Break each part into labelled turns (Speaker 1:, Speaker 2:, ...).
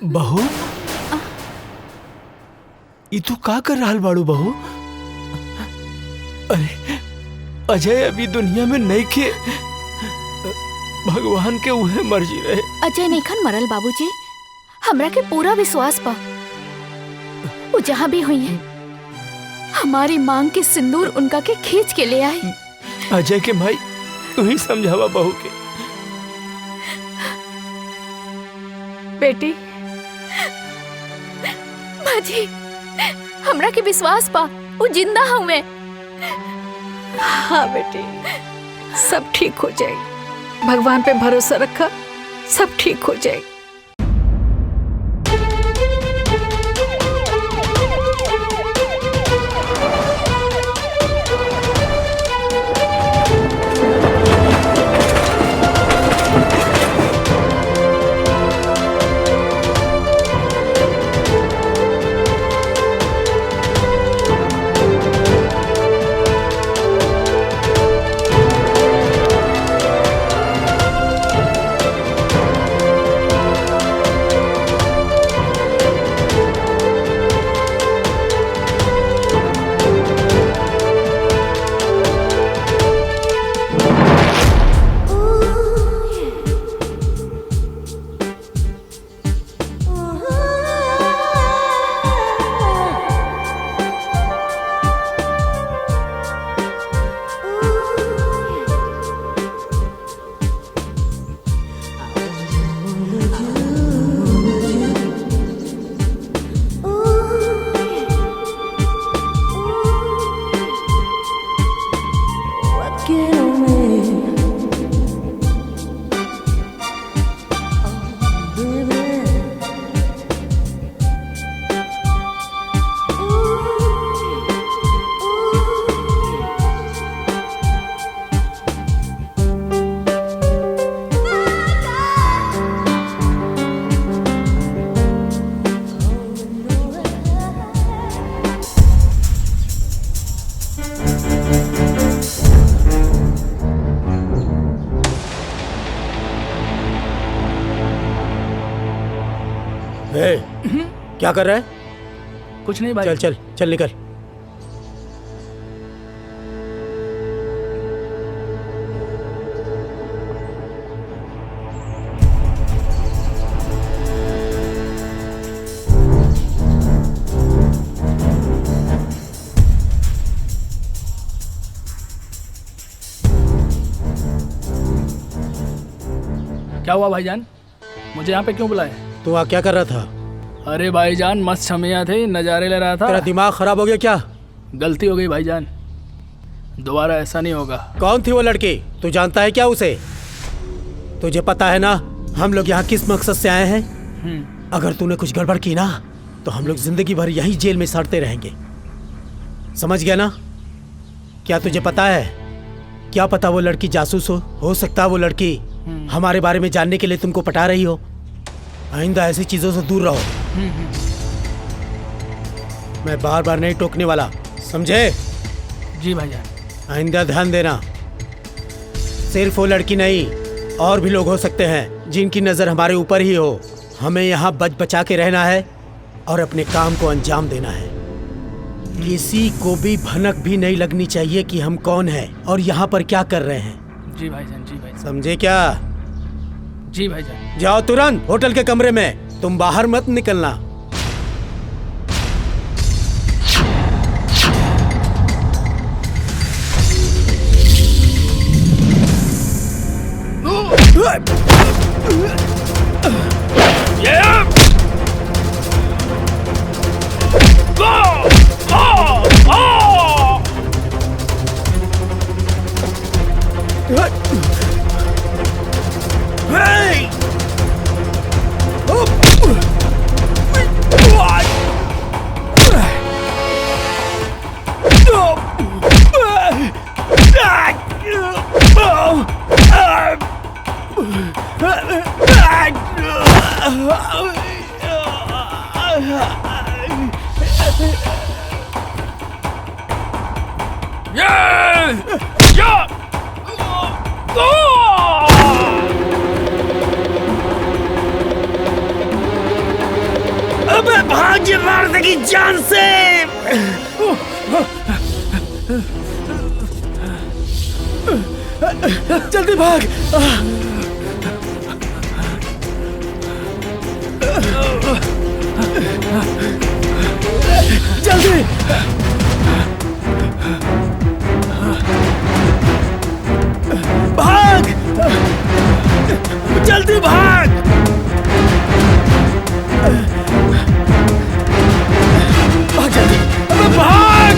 Speaker 1: बहू, ई तू का कर रहल बाड़ू बहू? अरे अजय अभी दुनिया में नहीं के, भगवान के उहे मर्जी रहे।
Speaker 2: अजय नैखन मरल बाबूजी, हमरा के पूरा विश्वास बा वो जहाँ भी हुई है हमारी मांग के सिंदूर उनका के खींच के ले आए।
Speaker 1: अजय के भाई तू ही समझावा बहू के।
Speaker 2: बेटी माजी, हमरा के विश्वास बा वो जिंदा हुए।
Speaker 3: हाँ बेटी, सब ठीक हो जाएगी। भगवान पे भरोसा रखा, सब ठीक हो जाएगी।
Speaker 4: क्या कर रहा है?
Speaker 1: कुछ नहीं भाई।
Speaker 4: चल चल चल निकल।
Speaker 5: क्या हुआ भाईजान, मुझे यहाँ पे क्यों बुलाए?
Speaker 4: तू वहाँ क्या कर रहा था?
Speaker 5: अरे भाईजान मस्त छमिया थे, नज़ारे ले रहा था।
Speaker 4: तेरा दिमाग खराब हो गया क्या?
Speaker 5: गलती हो गई भाईजान, दोबारा ऐसा नहीं होगा।
Speaker 4: कौन थी वो लड़की? तू जानता है क्या उसे? तुझे पता है ना हम लोग यहाँ किस मकसद से आए हैं? अगर तूने कुछ गड़बड़ की ना तो हम लोग जिंदगी भर यहीं जेल में सड़ते रहेंगे, समझ गया ना? क्या तुझे पता है? क्या पता वो लड़की जासूस हो सकता है वो लड़की हमारे बारे में जानने के लिए तुमको पटा रही हो। आइंदा ऐसी चीजों से दूर रहो। मैं बार बार नहीं टोकने वाला, समझे?
Speaker 5: जी भाईजान।
Speaker 4: आइंदा ध्यान देना। सिर्फ वो लड़की नहीं, और भी लोग हो सकते हैं जिनकी नजर हमारे ऊपर ही हो। हमें यहाँ बच बचा के रहना है और अपने काम को अंजाम देना है। किसी को भी भनक भी नहीं लगनी चाहिए कि हम कौन हैं और यहाँ पर क्या कर रहे हैं।
Speaker 5: जी भाईजान, जी भाईजान।
Speaker 4: समझे क्या?
Speaker 5: जी भाईजान।
Speaker 4: जाओ तुरंत होटल के कमरे में, तुम बाहर मत निकलना।
Speaker 1: मार देगी जान से।
Speaker 4: जल्दी भाग। जल्दी भाग, जल्दी भाग। भाग जल्दी, अबे भाग।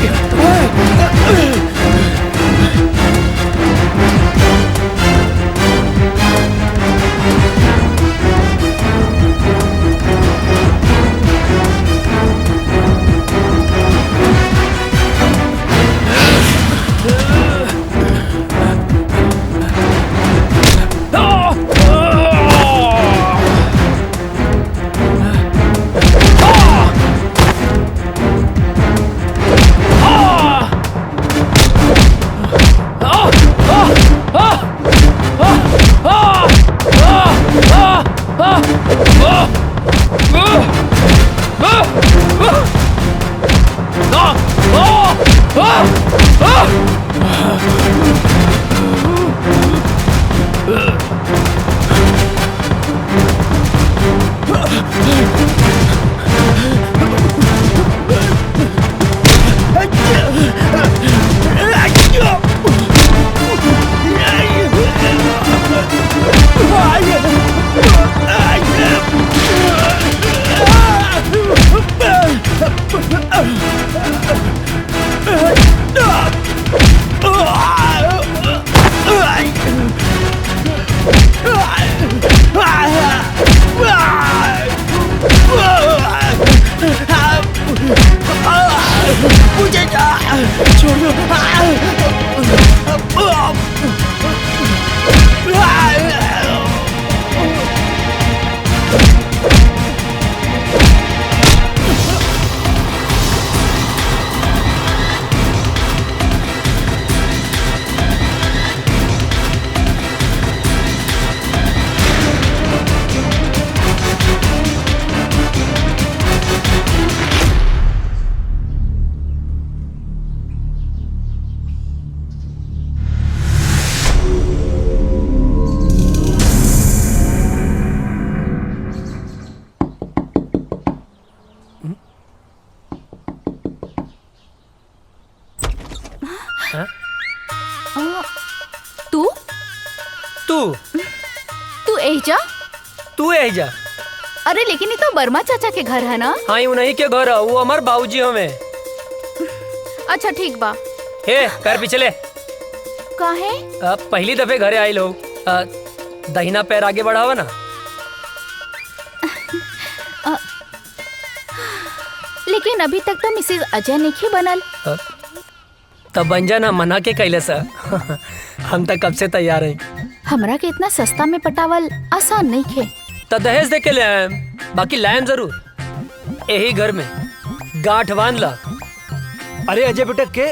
Speaker 2: तू
Speaker 1: तू
Speaker 2: तू एजा?
Speaker 1: तू एजा?
Speaker 2: अरे लेकिन ये तो वर्मा चाचा के घर है ना?
Speaker 1: हाँ उन्हीं के घर है, वो हमार बाबूजी हमें।
Speaker 2: अच्छा ठीक बा।
Speaker 1: हे कर पिछले
Speaker 2: काहे?
Speaker 1: पहली दफे घरे आई लोग, दहिना पैर आगे बढ़ावा ना।
Speaker 2: लेकिन अभी तक तो मिसेज अजय नहीं बनल।
Speaker 1: तब बन जाना, मना के कैले सा। हम तक कब से तैयार हैं।
Speaker 2: हमरा के इतना सस्ता में पटावल आसान नहीं खे।
Speaker 1: तो दहेज दे के ले आए, बाकी लाएम जरूर। यही घर में गांठ बांध ला।
Speaker 4: अरे अजय बेटा के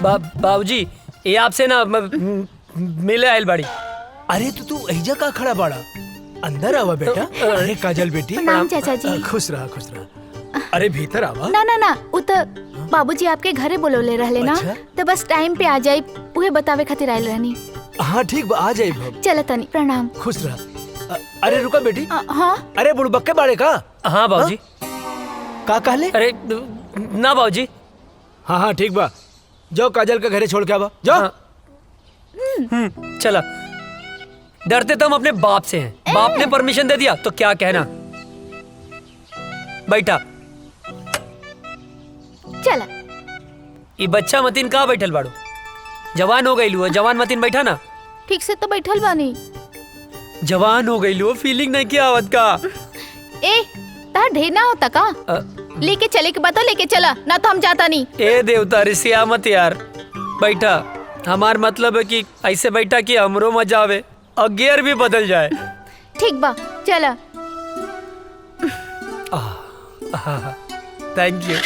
Speaker 1: बाबूजी ये आपसे ना मिले आयल बाड़ी।
Speaker 4: अरे तो तू एजा का खड़ा बाड़ा? अंदर आवा बेटा। अरे काजल बेटी
Speaker 2: प्रणाम चाचा जी।
Speaker 4: खुश रहा खुश रहा। अरे भीतर आवा।
Speaker 2: ना ना ना, उ तो बाबूजी आपके घरे बोलौले रहले ना।
Speaker 4: अच्छा?
Speaker 2: तो बस टाइम पे आ जाई, उहे बतावे खातिर आइल रहनी।
Speaker 4: हाँ ठीक बा, आ जाए भाव।
Speaker 2: चल तनी, प्रणाम।
Speaker 4: खुश रहा। अरे रुका बेटी।
Speaker 2: हाँ
Speaker 4: अरे बुड़बक्के बाड़े का?
Speaker 1: हाँ बाबूजी।
Speaker 4: का कहले?
Speaker 1: अरे ना बाबूजी।
Speaker 4: हाँ हाँ ठीक बा, जाओ काजल का घरे छोड़ के आवा जाओ।
Speaker 1: चला। डरते तो हम अपने बाप से हैं। बाप ने परमिशन दे दिया तो क्या कहना। बैठा।
Speaker 2: चला।
Speaker 1: ये बच्चा मतीन कहाँ बैठल बाड़ू? जवान हो गई लू, जवान मतीन बैठा ना।
Speaker 2: ठीक से तो बैठल बानी।
Speaker 1: जवान हो गई लू, फीलिंग नहीं किया आवत का।
Speaker 2: ए तार ढेर ना होता का? लेके चले के बता, लेके चला ना तो हम जाता नहीं।
Speaker 1: ए देवता रिसिया मत यार, बैठा। हमार मतलब है कि ऐसे बैठा कि हमरो मजा आवे और गियर भी बदल जाए।
Speaker 2: ठीक बा, चला।
Speaker 1: Thank you.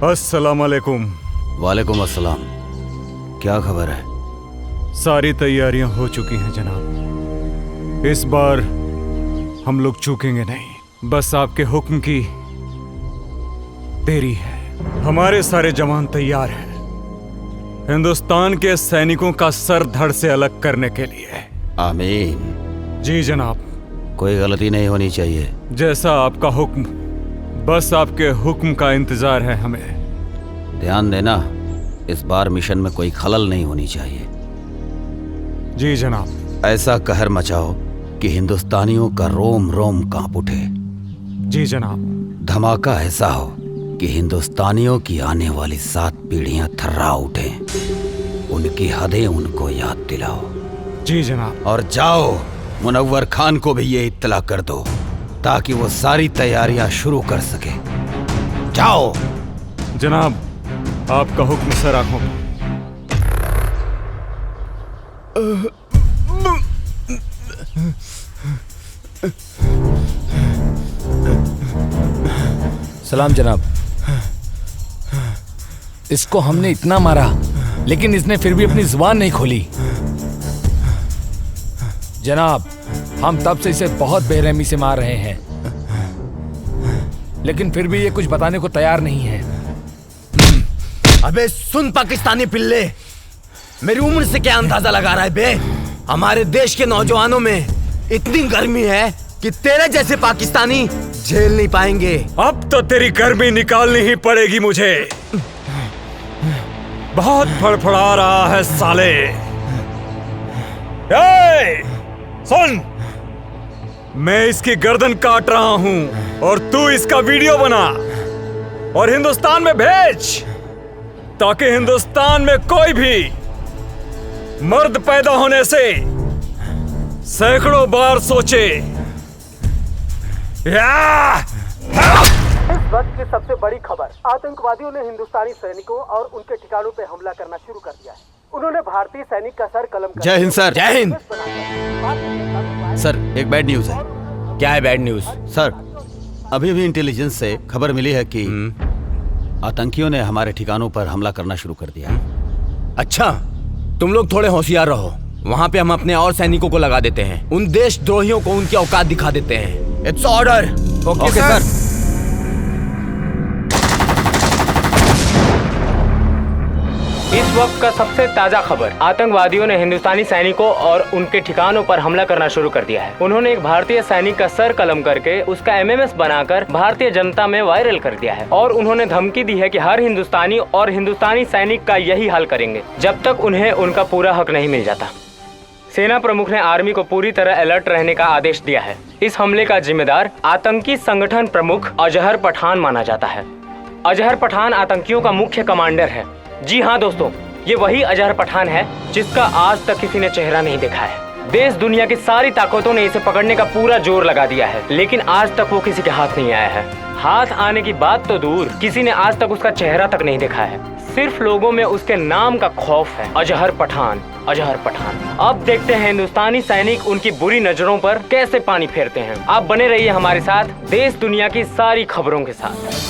Speaker 6: अस्सलाम वालेकुम।
Speaker 7: वालेकुम अस्सलाम। क्या खबर है?
Speaker 6: सारी तैयारियां हो चुकी हैं जनाब। इस बार हम लोग चूकेंगे नहीं। बस आपके हुक्म की देरी है। हमारे सारे जवान तैयार हैं हिंदुस्तान के सैनिकों का सर धड़ से अलग करने के लिए।
Speaker 7: आमीन।
Speaker 6: जी जनाब।
Speaker 7: कोई गलती नहीं होनी चाहिए।
Speaker 6: जैसा आपका हुक्म, बस आपके हुक्म का इंतजार है हमें।
Speaker 7: ध्यान देना, इस बार मिशन में कोई खलल नहीं होनी चाहिए।
Speaker 6: जी जनाब।
Speaker 7: ऐसा कहर मचाओ कि हिंदुस्तानियों का रोम रोम कांप उठे।
Speaker 6: जी जनाब।
Speaker 7: धमाका ऐसा हो कि हिंदुस्तानियों की आने वाली 7 पीढ़ियां थर्रा उठें। उनकी हदें उनको याद दिलाओ।
Speaker 6: जी जनाब।
Speaker 7: और जाओ, मुनव्वर खान को भी ये इत्तला कर दो ताकि वो सारी तैयारियां शुरू कर सके। जाओ।
Speaker 6: जनाब, आपका हुक्म सर आंखों में।
Speaker 5: सलाम जनाब। इसको हमने इतना मारा लेकिन इसने फिर भी अपनी जुबान नहीं खोली। जनाब, हम तब से इसे बहुत बेरहमी से मार रहे हैं लेकिन फिर भी ये कुछ बताने को तैयार नहीं है।
Speaker 8: अबे सुन पाकिस्तानी पिल्ले, मेरी उम्र से क्या अंदाजा लगा रहा है बे? हमारे देश के नौजवानों में इतनी गर्मी है कि तेरे जैसे पाकिस्तानी झेल नहीं पाएंगे।
Speaker 6: अब तो तेरी गर्मी निकालनी ही पड़ेगी मुझे। बहुत फड़फड़ा रहा है साले। सुन, मैं इसकी गर्दन काट रहा हूं और तू इसका वीडियो बना और हिंदुस्तान में भेज ताकि हिंदुस्तान में कोई भी मर्द पैदा होने से सैकड़ों बार सोचे।
Speaker 4: इस वक्त की सबसे बड़ी खबर, आतंकवादियों ने हिंदुस्तानी सैनिकों और उनके ठिकानों पर हमला करना शुरू कर दिया है। उन्होंने भारतीय सैनिक का सर कलम कर
Speaker 7: जय हिंद सर।
Speaker 8: जय हिंद।
Speaker 7: सर, एक बैड न्यूज है।
Speaker 8: क्या है बैड न्यूज?
Speaker 7: सर, अभी भी इंटेलिजेंस से खबर मिली है कि आतंकियों ने हमारे ठिकानों पर हमला करना शुरू कर दिया है।
Speaker 8: अच्छा, तुम लोग थोड़े होशियार रहो। वहाँ पे हम अपने और सैनिकों को लगा देते हैं। उन देशद्रोहियों को उनकी औकात दिखा देते हैं। It's order.
Speaker 7: ओके सर।
Speaker 9: इस वक्त का सबसे ताजा खबर, आतंकवादियों ने हिंदुस्तानी सैनिकों और उनके ठिकानों पर हमला करना शुरू कर दिया है। उन्होंने एक भारतीय सैनिक का सर कलम करके उसका एमएमएस बनाकर भारतीय जनता में वायरल कर दिया है और उन्होंने धमकी दी है कि हर हिंदुस्तानी और हिंदुस्तानी सैनिक का यही हाल करेंगे जब तक उन्हें उनका पूरा हक नहीं मिल जाता। सेना प्रमुख ने आर्मी को पूरी तरह अलर्ट रहने का आदेश दिया है। इस हमले का जिम्मेदार आतंकी संगठन प्रमुख अजहर पठान माना जाता है। अजहर पठान आतंकियों का मुख्य कमांडर है। जी हाँ दोस्तों, ये वही अजहर पठान है जिसका आज तक किसी ने चेहरा नहीं देखा है। देश दुनिया की सारी ताकतों ने इसे पकड़ने का पूरा जोर लगा दिया है लेकिन आज तक वो किसी के हाथ नहीं आया है। हाथ आने की बात तो दूर, किसी ने आज तक उसका चेहरा तक नहीं देखा है। सिर्फ लोगों में उसके नाम का खौफ है। अजहर पठान, अजहर पठान। अब देखते हैं हिंदुस्तानी सैनिक उनकी बुरी नजरों पर कैसे पानी फेरते हैं। आप बने रहिए हमारे साथ देश दुनिया की सारी खबरों के साथ।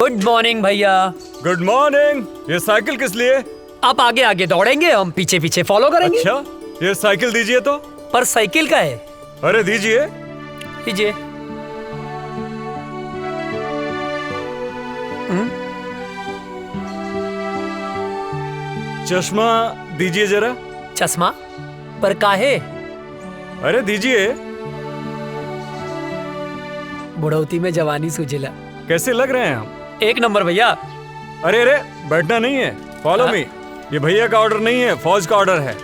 Speaker 1: गुड मॉर्निंग भैया।
Speaker 6: Good morning. ये साइकिल किस लिए?
Speaker 1: आप आगे आगे दौड़ेंगे, हम पीछे पीछे फॉलो करेंगे।
Speaker 6: अच्छा, ये साइकिल दीजिए तो।
Speaker 1: पर साइकिल का है।
Speaker 6: अरे दीजिए।
Speaker 1: दीजिए।
Speaker 6: चश्मा दीजिए जरा।
Speaker 1: चश्मा पर काहे?
Speaker 6: अरे दीजिए।
Speaker 1: बुढ़ौती में जवानी सूझेला।
Speaker 6: कैसे लग रहे हैं हम?
Speaker 1: एक नंबर भैया।
Speaker 6: अरे अरे बैठना नहीं है, फॉलो मी। ये भैया का ऑर्डर नहीं है, फौज का ऑर्डर है।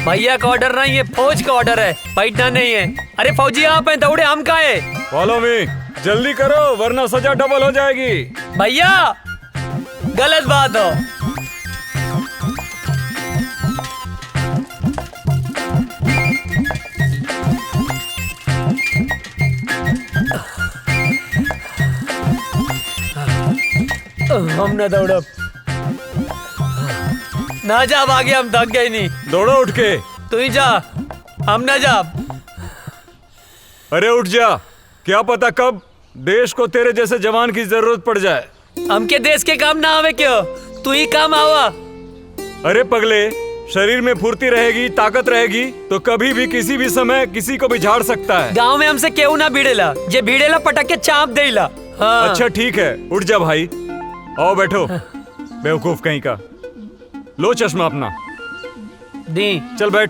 Speaker 1: भैया का ऑर्डर नहीं है, फौज का ऑर्डर है, बैठना नहीं है। अरे फौजी आप हैं, दौड़े हम का है।
Speaker 6: फॉलो मी, जल्दी करो वरना सजा डबल हो जाएगी।
Speaker 1: भैया गलत बात हो। हम न दौड़ब, ना जा आगे, हम थक गए नहीं।
Speaker 6: दौड़ो उठ के।
Speaker 1: तू ही जा, हम ना जा।
Speaker 6: अरे उठ जा, क्या पता कब देश को तेरे जैसे जवान की जरूरत पड़ जाए।
Speaker 1: हमके देश के काम ना आवे क्यों, तू ही काम आवा।
Speaker 6: अरे पगले, शरीर में फुर्ती रहेगी, ताकत रहेगी तो कभी भी किसी भी समय किसी को भी झाड़ सकता है।
Speaker 1: गांव में हमसे केहू ना भिड़ेला, जे भिड़ेला पटक के चाप देला। हाँ।
Speaker 6: अच्छा ठीक है, उठ जा भाई, आओ बैठो। बेवकूफ कहीं का। लो चश्मा अपना
Speaker 1: दी,
Speaker 6: चल बैठ।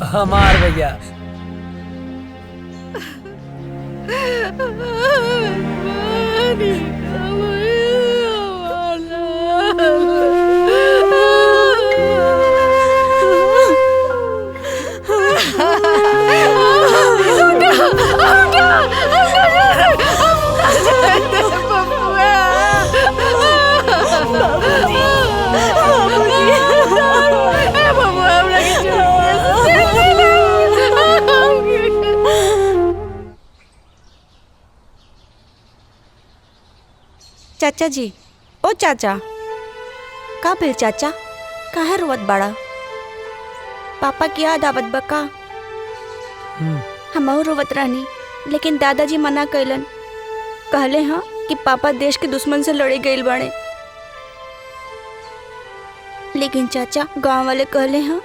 Speaker 1: हमार भैया।
Speaker 10: चाचा जी, ओ चाचा, का भेल चाचा, काहे रोवत बड़ा? पापा की याद आवत बा का? हमहू रोवत रहनी, लेकिन दादाजी मना कैलन। कहले हाँ कि पापा देश के दुश्मन से लड़े गइल बाड़े। लेकिन चाचा, गांव वाले कहले हाँ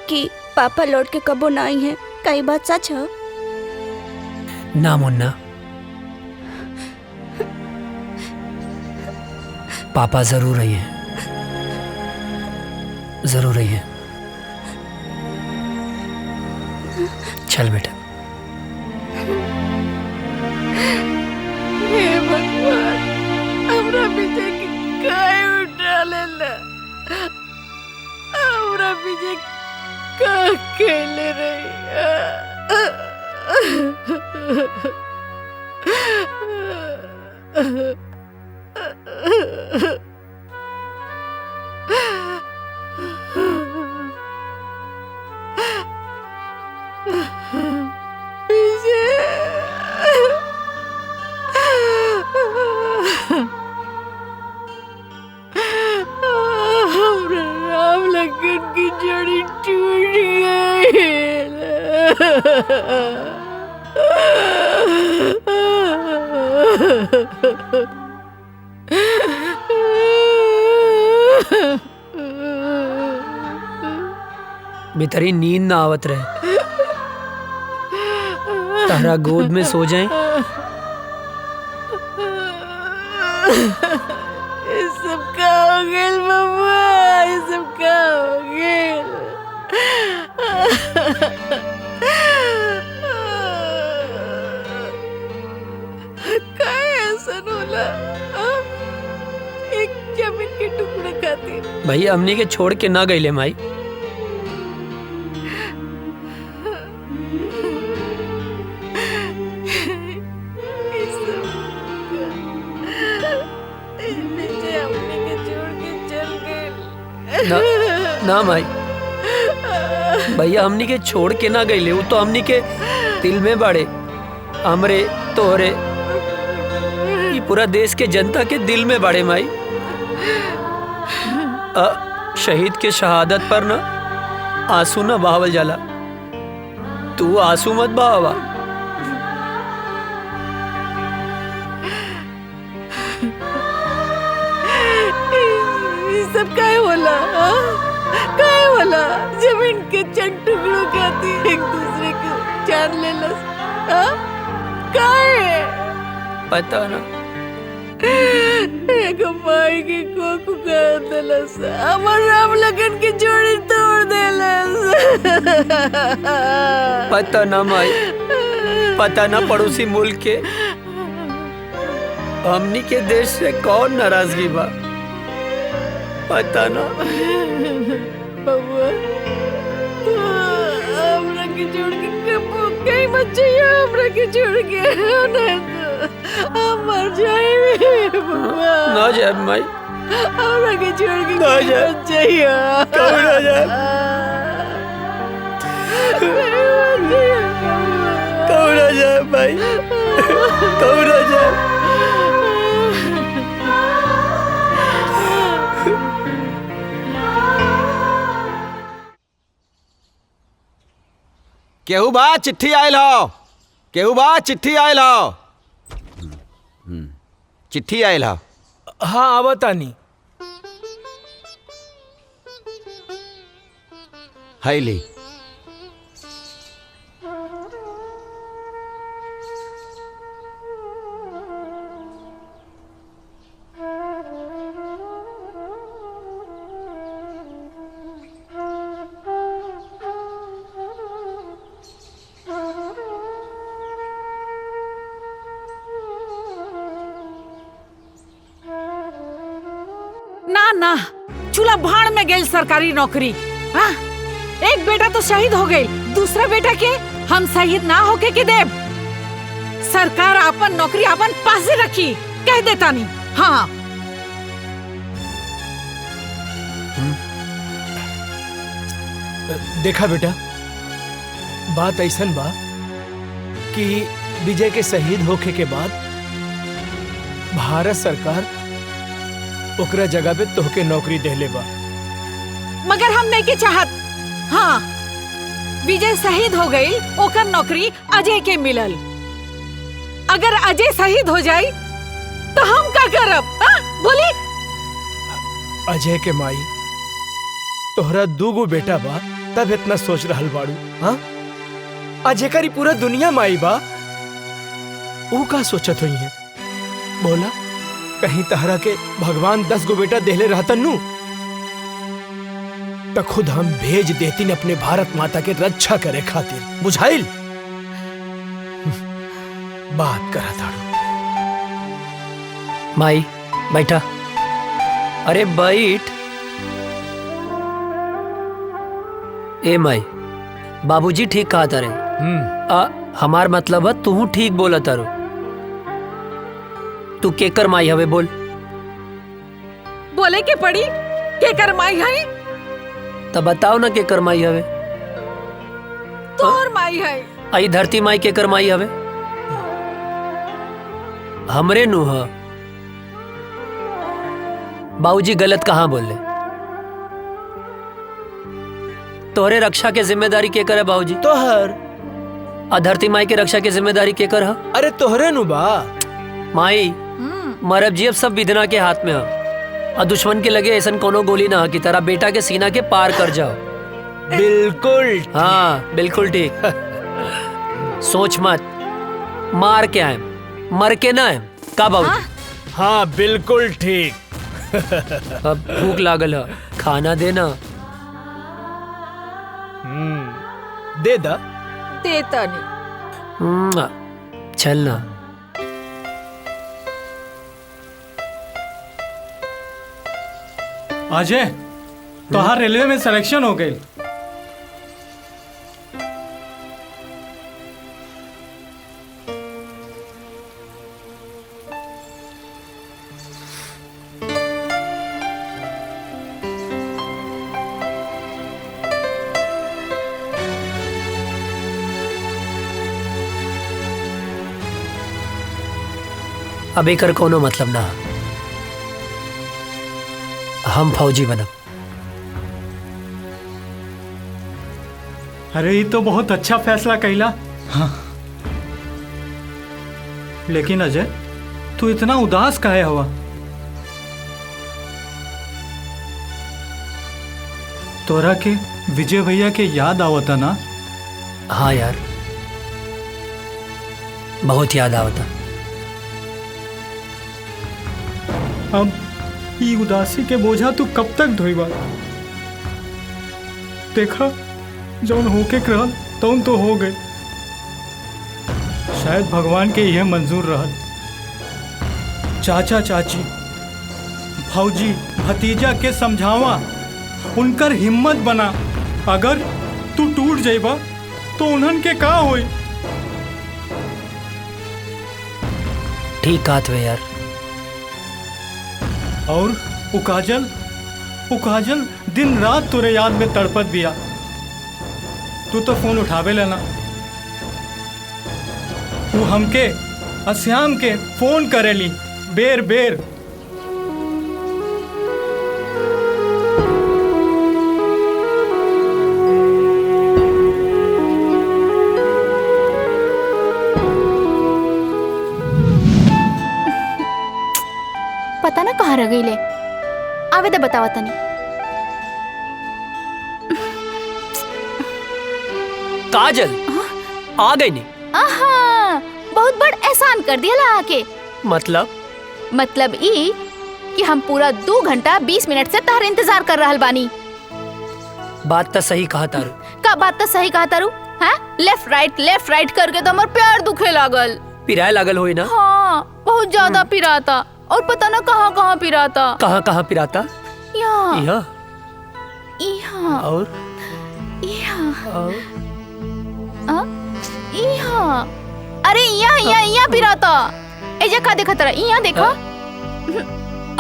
Speaker 10: कि पापा लौट के कबो ना आई हैं। का ई बात सच है?
Speaker 1: ना मुन्ना, पापा जरूर रही है, जरूर रही है। चल बेटा।
Speaker 3: हे भगवान, हमरा पीछे काहे उठा लेला? हमरा पीछे का खेले रही? राम लखन की जड़ी टूट गई।
Speaker 1: बेतरी नींद ना आवत रहे, तारा गोद में सो जाए।
Speaker 3: ये सब का हो गया बाबा, ये सब का हो गया? काय ऐसा होला? एक जमीन के टुकड़े खातिर
Speaker 1: भैया हमनी के छोड़ के ना गईले माई। ना माई, भैया हमनी के छोड़ के ना गईले, वो तो हमनी के दिल में बाड़े। हमरे तोहरे ये पूरा देश के जनता के दिल में बाड़े माई। शहीद के शहादत पर ना आंसू ना बहावल जाला, तू आंसू मत बहावा।
Speaker 3: सब काय होला? काय होला? जमीन के चंद टुकड़ों खाती एक दूसरे को जान लेलस। काय
Speaker 1: पता ना,
Speaker 3: एक माई के कोकू कर देलस, हमर राम लगन की जोड़ी तोड़ देलस।
Speaker 1: पता ना माई, पता ना पड़ोसी मुल्क के हमनी के देश से कौन नाराजगी बा पता ना।
Speaker 3: बबुआ हमरा के छोड़ के कहीं मत जाइए, हमरा के छोड़ के नहीं तो हम मर जाएंगे बबुआ।
Speaker 1: ना जाए माई,
Speaker 3: हमरा के छोड़ के
Speaker 1: ना जाए,
Speaker 3: मत जाइए।
Speaker 1: कहीं ना जाए, कहीं ना जाए भाई, कहीं ना जाए।
Speaker 8: केहू बा चिट्ठी आयल हो, केहू बा चिट्ठी आयल हो, चिट्ठी आयल हो।
Speaker 5: हाँ आवतानी।
Speaker 8: हाय ली।
Speaker 3: ना ना चूल्हा भाड़ में गेल सरकारी नौकरी। हाँ? एक बेटा तो शहीद हो गई, दूसरा बेटा के हम शहीद ना होके के देव। सरकार अपन नौकरी अपन पासे रखी, कह देता नहीं। हाँ
Speaker 5: देखा बेटा, बात ऐसन बा कि विजय के शहीद होखे के बाद भारत सरकार ओकरा जगह पे तोहके नौकरी देले बा।
Speaker 3: मगर हम नहीं के चाहत। हाँ विजय शहीद हो गई, ओकर नौकरी अजय के मिलल। अगर अजय शहीद हो जाई तो हम का करब? बोली।
Speaker 5: अजय के माई, तोहरा दूगो बेटा बा तब इतना सोच रहल बाड़ू। हाँ अजय करी पूरा दुनिया माई बा, वो का सोचत हुई है? बोला कहीं तहरा के भगवान 10 गो बेटा देले रहतन नु तो खुद हम भेज देती अपने भारत माता के रक्षा करे खातिर। बुझाइल? बात करा ताड़ू।
Speaker 1: माई बैठा। अरे बैठ। ए माई, बाबूजी ठीक कहा तारे। हमार मतलब है तू ठीक बोला तारो। तू केकर माई हवे बोल?
Speaker 3: बोले के पड़ी केकर माई है?
Speaker 1: तब बताओ ना केकर माई हवे।
Speaker 3: तोर माई है।
Speaker 1: आई धरती माई केकर माई हवे? हमरे नु ह। बाबूजी गलत कहाँ बोले? तोहरे रक्षा के जिम्मेदारी केकर है बाबूजी?
Speaker 5: तोहर।
Speaker 1: धरती माई के रक्षा की जिम्मेदारी केकर है?
Speaker 5: अरे तोहरे नु बा।
Speaker 1: माई मरब जी अब सब विधना के हाथ में है। और दुश्मन के लगे ऐसा कोनो गोली ना कि तेरा बेटा के सीना के पार कर जाओ।
Speaker 5: बिल्कुल।
Speaker 1: हाँ बिल्कुल ठीक। सोच मत, मार के आए मर के ना आए का बाबू?
Speaker 5: हाँ बिल्कुल ठीक।
Speaker 1: अब भूख लागल है, खाना देना।
Speaker 5: दे दा।
Speaker 3: देता नहीं।
Speaker 1: चलना।
Speaker 11: अजय, तोहार रेलवे में सिलेक्शन हो गई।
Speaker 1: अब एकर कोनो मतलब ना। हम फौजी बनब।
Speaker 11: अरे ये तो बहुत अच्छा फैसला कैला। हाँ। लेकिन अजय, तू इतना उदास काहे हुआ? तोरा के विजय भैया के याद आवता ना?
Speaker 1: हाँ यार, बहुत याद आवता।
Speaker 11: अब ये उदासी के बोझा तू कब तक ढोईबा? देखा, जौन होके रहल तौन तो हो गए। शायद भगवान के यह मंजूर रहल। चाचा चाची भौजी भतीजा के समझावा, उनकर हिम्मत बना। अगर तू टूट जाइबा तो उन्हन के का होई?
Speaker 1: ठीक कहत वे यार।
Speaker 11: और वो काजल दिन रात तोरे याद में तड़पत बिया। तू तो फोन उठावे लेना। वो हमके श्याम के फोन करेली बेर बेर।
Speaker 2: पता ना कहाँ रह गई ले। आवे तो बतावा तनी।
Speaker 1: काजल आ गई नहीं?
Speaker 2: आहा, बहुत बड़ एहसान कर दिया ला आके।
Speaker 1: मतलब
Speaker 2: ई कि हम पूरा 2 घंटा 20 मिनट से तार इंतजार कर रहल बानी।
Speaker 1: बात तो सही कहा तारू।
Speaker 2: का बात तो सही कहा तारू? हाँ, लेफ्ट राइट करके तो हमार पैर दुखे लागल।
Speaker 1: पिराए लागल होई ना?
Speaker 2: हाँ, बहुत ज्यादा पिराता। और पता ना कहाँ कहाँ पिराता।
Speaker 1: कहाँ पिराता?
Speaker 2: यहाँ
Speaker 1: यहाँ
Speaker 2: और यहाँ। अरे यहाँ पिराता। एजा का देखा तरा? यहाँ देखा।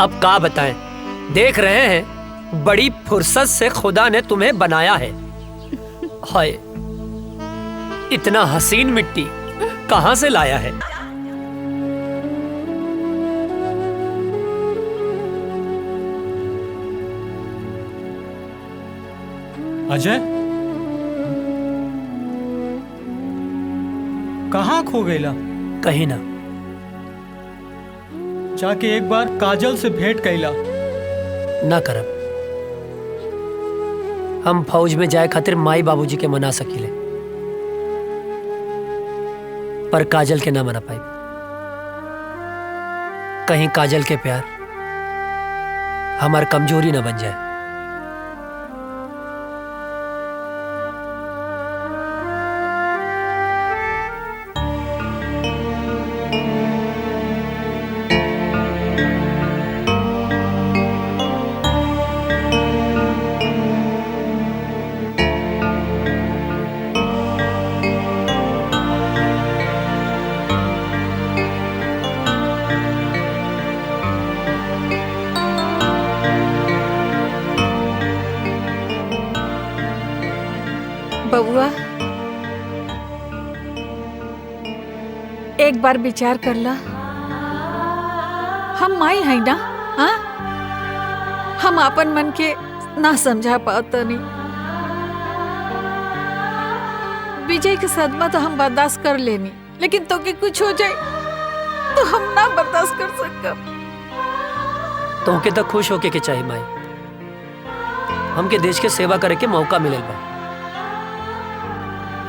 Speaker 1: अब का बताएं, देख रहे हैं बड़ी फुर्सत से खुदा ने तुम्हें बनाया है। हाय, इतना हसीन मिट्टी कहाँ से लाया है?
Speaker 11: अजय, कहाँ खो गईला?
Speaker 1: कहीं ना।
Speaker 11: जाके एक बार काजल से भेंट कैला।
Speaker 1: ना करब। हम फौज में जाए खातिर माई बाबूजी के मना सकीले, पर काजल के ना मना पाई। कहीं काजल के प्यार हमार कमजोरी ना बन जाए।
Speaker 3: बबुआ, एक बार विचार कर ला। हम माई है ना? हाँ, हम अपन मन के ना समझा पाता नहीं। विजय के सदमा तो हम बर्दाश्त कर लेनी, लेकिन तो के कुछ हो जाए तो हम ना बर्दाश्त कर सकब।
Speaker 1: तुमके तो खुश होके के चाहिए माई। हमके देश के सेवा करे के मौका मिलल बा।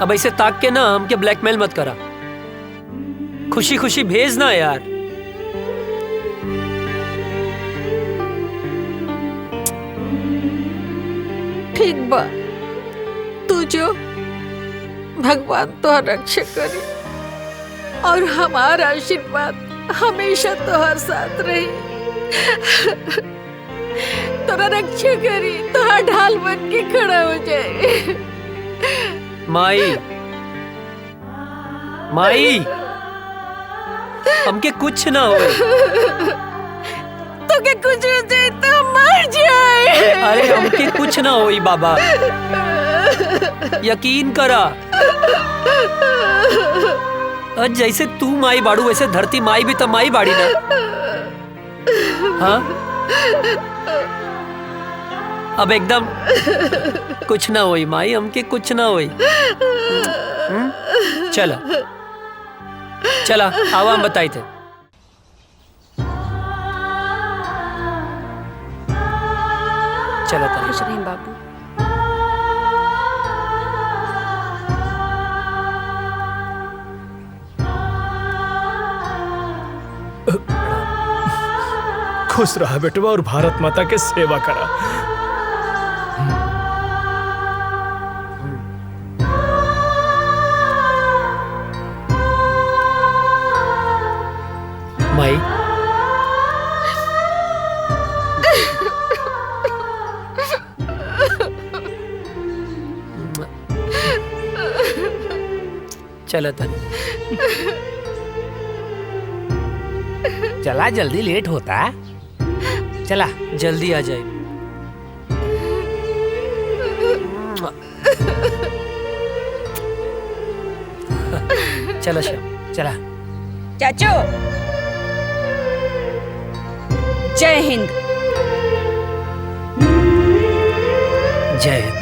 Speaker 1: अब ऐसे ताक के ना हमके ब्लैकमेल मत करा। खुशी खुशी भेज ना यार।
Speaker 3: ठीक बा, तू जो भगवान तो रक्षा करी और हमारा आशीर्वाद हमेशा तोहर साथ रही। तोरा रक्षा करी, तोहरा ढाल बन के खड़ा हो जाए।
Speaker 1: माई हमके कुछ ना हो।
Speaker 3: तो के कुछ हो जाए तो मर जाए।
Speaker 1: अरे हमके कुछ ना होई बाबा, यकीन करा। जैसे तू माई बाड़ू वैसे धरती माई भी तो माई बाड़ी ना। हाँ, अब एकदम कुछ ना होई माई, हमके कुछ ना होई। चला आवा हम बताई थे। चला
Speaker 10: खुश रहें बाबू।
Speaker 5: खुश रहा बेटवा और भारत माता के सेवा करा।
Speaker 1: माई चला था।
Speaker 12: चला जल्दी लेट होता। चला
Speaker 1: जल्दी आ जाए। चला श्याम
Speaker 12: चला।
Speaker 10: चाचू जय हिंद।
Speaker 1: जय हिंद।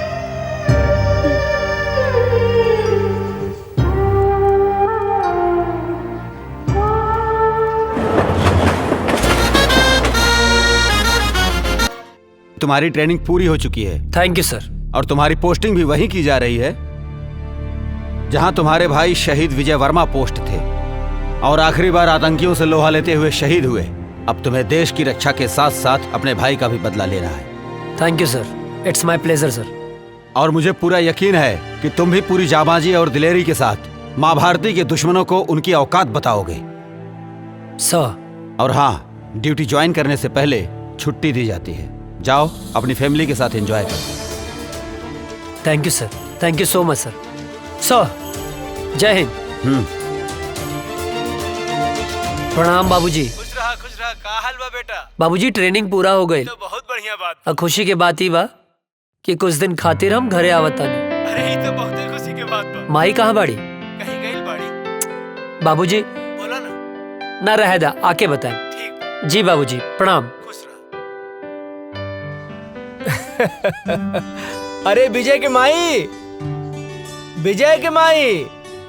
Speaker 7: तुम्हारी ट्रेनिंग पूरी हो चुकी है।
Speaker 1: थैंक यू सर।
Speaker 7: और तुम्हारी पोस्टिंग भी वहीं की जा रही है जहां तुम्हारे भाई शहीद विजय वर्मा पोस्ट थे और आखिरी बार आतंकियों से लोहा लेते हुए शहीद हुए। अब तुम्हें देश की रक्षा के साथ साथ अपने भाई का भी बदला लेना है।
Speaker 1: Thank you sir, it's my pleasure sir.
Speaker 7: और मुझे पूरा यकीन है कि तुम भी पूरी जाबाजी और दिलेरी के साथ माँ भारती के दुश्मनों को उनकी औकात बताओगे
Speaker 1: सर।
Speaker 7: और हाँ, ड्यूटी ज्वाइन करने से पहले छुट्टी दी जाती है। जाओ अपनी फैमिली के साथ एंजॉय करो।
Speaker 1: Thank you sir, thank you so much सर। सर जय हिंद। प्रणाम बाबूजी।
Speaker 5: खुश रहा का हाल बा बेटा?
Speaker 1: बाबूजी ट्रेनिंग पूरा हो गई
Speaker 5: तो बहुत बढ़िया बात।
Speaker 1: और खुशी के बात ही बा कि कुछ दिन खातिर हम घरे आवतानी।
Speaker 5: अरे ये तो बहुत खुशी के बात बा।
Speaker 1: माई कहाँ बाड़ी?
Speaker 5: कहीं गई बाड़ी।
Speaker 1: बाबूजी
Speaker 5: बोला
Speaker 1: ना रह दा, आके बताएं।
Speaker 5: ठीक।
Speaker 1: जी बाबूजी प्रणाम।
Speaker 5: खुश रहा। अरे विजय के माई, विजय के माई।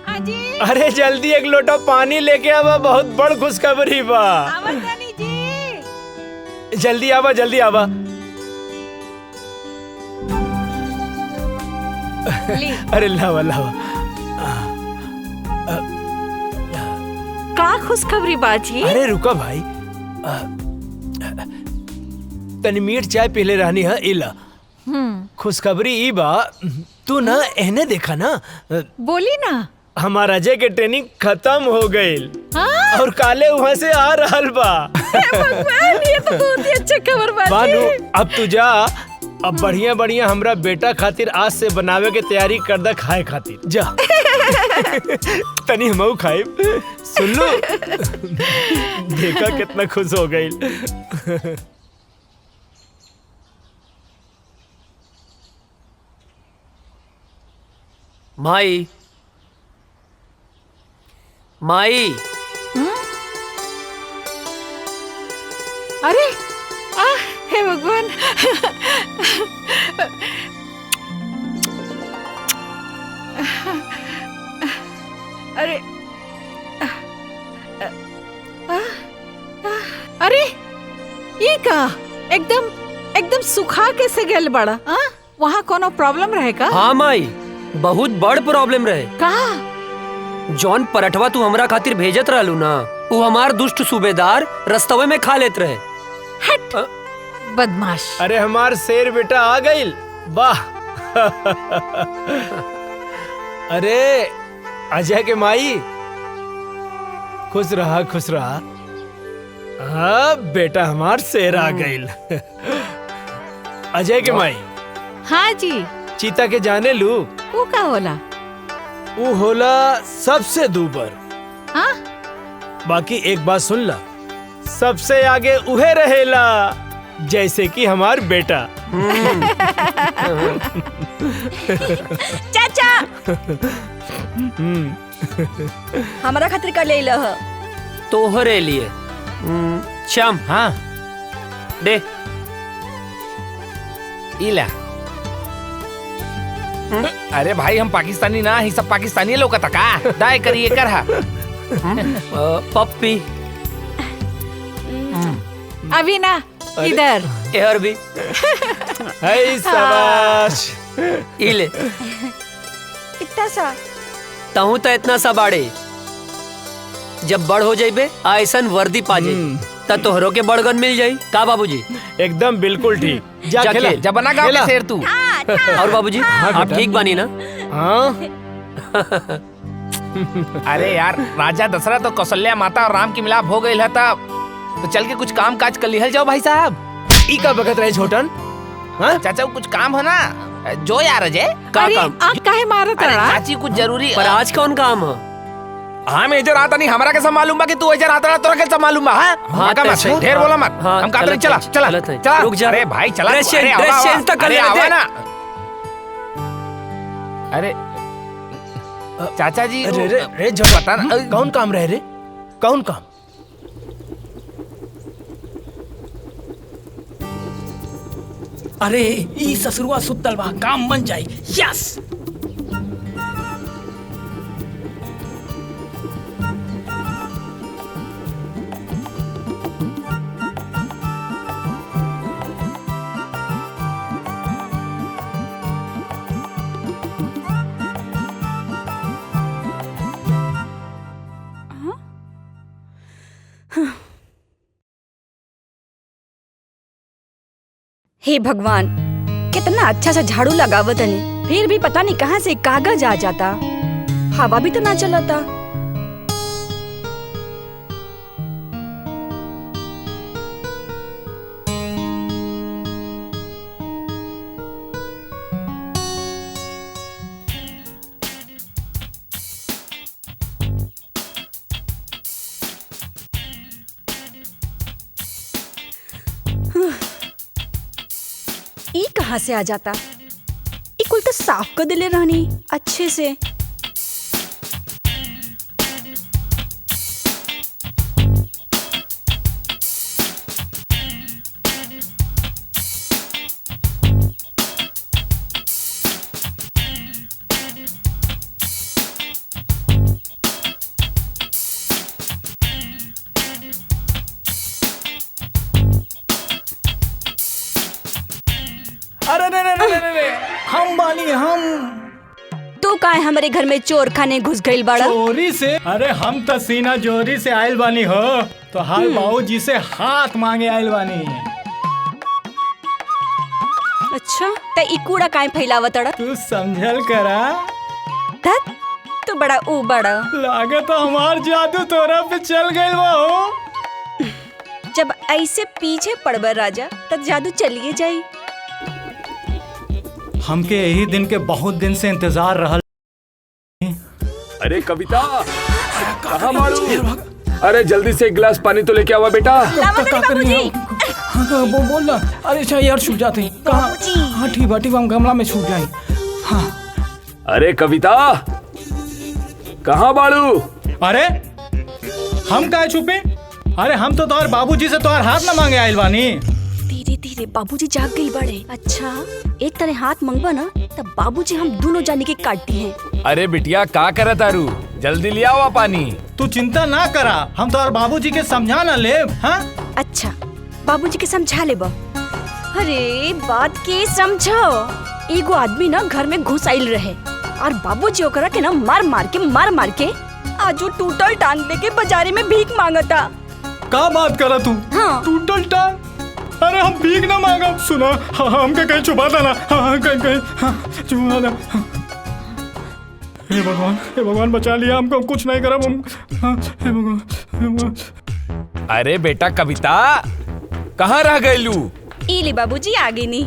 Speaker 3: हाँ जी।
Speaker 5: अरे जल्दी एक लोटा पानी लेके आवा, बहुत बड़ खुशखबरी बा।
Speaker 3: रानी जी।
Speaker 5: जल्दी आवा, जल्दी आवा। अरे लावा लावा।
Speaker 3: का खुशखबरी बाजी?
Speaker 5: अरे रुका भाई, तनी मीठ चाय पीले रहनी है। इला खुशखबरी ई बा, तू ना एहने देखा ना।
Speaker 3: बोली ना।
Speaker 5: हमारा अजय के ट्रेनिंग खत्म हो गई और काले वहाँ से आ रहल बा।
Speaker 3: भगवान, ये तो बहुत ही अच्छा खबर बाजी।
Speaker 5: बानू अब तू जा, अब बढ़िया बढ़िया हमरा बेटा खातिर आज से बनावे के तैयारी कर दा खाए खातिर। जा तनी हमऊ खाए। सुन लो, देखा कितना खुश हो गई।
Speaker 1: माई माई।
Speaker 3: अरे हे भगवान। अरे अरे ये का एकदम सुखा कैसे गेल बड़ा? वहाँ कोनो प्रॉब्लम रहेगा?
Speaker 1: हाँ माई, बहुत बड़ प्रॉब्लम रहे।
Speaker 3: कहा?
Speaker 1: जॉन पराठवा तू हमरा खातिर भेजत रहलू ना, वो हमार दुष्ट सूबेदार रस्तवे में खा लेत रहे।
Speaker 3: हट बदमाश।
Speaker 5: अरे हमार शेर बेटा आ गई। वाह। अरे अजय के माई, खुश रहा खुश रहा। हाँ बेटा, हमार शेर आ गई। अजय के माई।
Speaker 3: हाँ जी।
Speaker 5: चीता के जाने लू?
Speaker 3: वो का होला?
Speaker 5: वो होला सबसे दूबर।
Speaker 3: हाँ?
Speaker 5: बाकी एक बात सुन ला, सबसे आगे उहे रहेला, जैसे कि हमार बेटा।
Speaker 10: चाचा हमारा खातिर कर ले लह।
Speaker 1: तोहरे लिए। श्याम।
Speaker 12: हाँ
Speaker 1: दे।
Speaker 12: इला। अरे भाई, हम पाकिस्तानी ना ही, सब पाकिस्तानी लोग का का दाय करिए कर हा।
Speaker 1: पप्पी।
Speaker 3: अभी ना इधर।
Speaker 1: एहर भी।
Speaker 5: हाय शाबाश।
Speaker 1: इले।
Speaker 10: इतना सा
Speaker 1: तहु तो इतना सा बाड़े। जब बड़ हो जाइबे ऐसन वर्दी पा जाई त तोहरो के बड़गन मिल जाई। का बाबूजी?
Speaker 5: एकदम बिल्कुल ठीक। जा खेला।
Speaker 12: जब बना गाँव के शेर तू।
Speaker 1: और बाबूजी आप ठीक बानी ना?
Speaker 5: हाँ।
Speaker 12: अरे यार, राजा दशरथ और कौशल्या माता और राम की मिलाप हो गई है तब तो चल के कुछ काम काज कर लिहल जाओ भाई साहब।
Speaker 5: ई का बगत रहे छोटन?
Speaker 12: हाँ चाचा, कुछ काम है ना जो यार अजय।
Speaker 1: का काम?
Speaker 3: आप काहे मारत
Speaker 12: अरे
Speaker 3: रहा?
Speaker 12: चाची कुछ जरूरी।
Speaker 1: पर आज कौन काम है?
Speaker 12: हाँ मैं इधर आता नहीं, हमारा कैसा मालूम बा कि तू इधर आता तोरा कैसा मालूम बा? हाँ मत ढेर बोला मत। हम कहते चला चला चला, रुक जा। अरे भाई चला,
Speaker 1: ड्रेस चेंज तक कर ले
Speaker 12: ना। अरे चाचा जी
Speaker 5: रे जब बता ना कौन काम रहे रे, कौन काम?
Speaker 13: अरे ई ससुरवा सुतल बा, काम बन जाई। यस
Speaker 10: हे भगवान, कितना अच्छा सा झाड़ू लगावत हनी, फिर भी पता नहीं कहाँ से कागज आ जाता। हवा भी तो ना चलता। ई कहाँ से आ जाता? ई कुल तो साफ कर दिले रहनी अच्छे से।
Speaker 13: अरे रे, हम बानी हम।
Speaker 10: तू काहे हमारे घर में चोर खाने घुस गइल बाड़ा?
Speaker 11: चोरी से? अरे हम तो सीना जोरी से आयल बानी हो, तो हाल बाबूजी से हाथ मांगे आयल बानी।
Speaker 10: अच्छा ते ई कूड़ा काहे फैलावत अड़ा?
Speaker 11: तू समझल करा।
Speaker 10: धत तू बड़ा ऊ बड़ा।
Speaker 11: लागे तो हमार जादू तोरा पे चल गइल बा हो।
Speaker 10: जब ऐसे पीछे पड़बर राजा तब जादू चलिए जाई।
Speaker 11: हमके यही दिन के बहुत दिन से इंतजार रहल।
Speaker 6: अरे कविता, कहाँ मारू? अरे जल्दी से एक गिलास पानी तो लेके आवा बेटा।
Speaker 13: बोल ना। अरे अच्छा यार छूट जाते हैं। कहाँ? हाँ ठीक है, हम गमला में छूट जाए। हाँ।
Speaker 6: अरे कविता, कहाँ बाड़ू?
Speaker 11: अरे हम काहे छुपे? अरे हम तो तोहर बाबूजी से तोहर हाथ न मांगे आइल बानी।
Speaker 10: धीरे धीरे बाबूजी जाग गई बड़े। अच्छा एक तरह हाथ मंगवा ना तब बाबूजी हम दोनों जाने के काटती हैं।
Speaker 12: अरे बिटिया का करे तारू, जल्दी ले आओ पानी।
Speaker 11: तू चिंता ना करा, हम तोहर बाबूजी के समझा ना ले। हाँ
Speaker 10: अच्छा बाबूजी के समझा ले बा। अरे बात के समझो। एगो आदमी ना घर में घुस आइल रहे और बाबूजी ओकरा के ना मार मार के आज वो टूटल टांग लेके बाजारे में भीख मांगता।
Speaker 11: का बात करा तू?
Speaker 10: हाँ।
Speaker 11: टूटल टांग? अरे हम भीख ना मांगा। सुना हमके कहीं छुपा देना। कहीं छुपा दे। हे भगवान बचा लिया हमको, कुछ नहीं करा हम। हे भगवान।
Speaker 12: अरे बेटा कविता, कहाँ रह गईलू?
Speaker 10: इली बाबूजी आगे नहीं।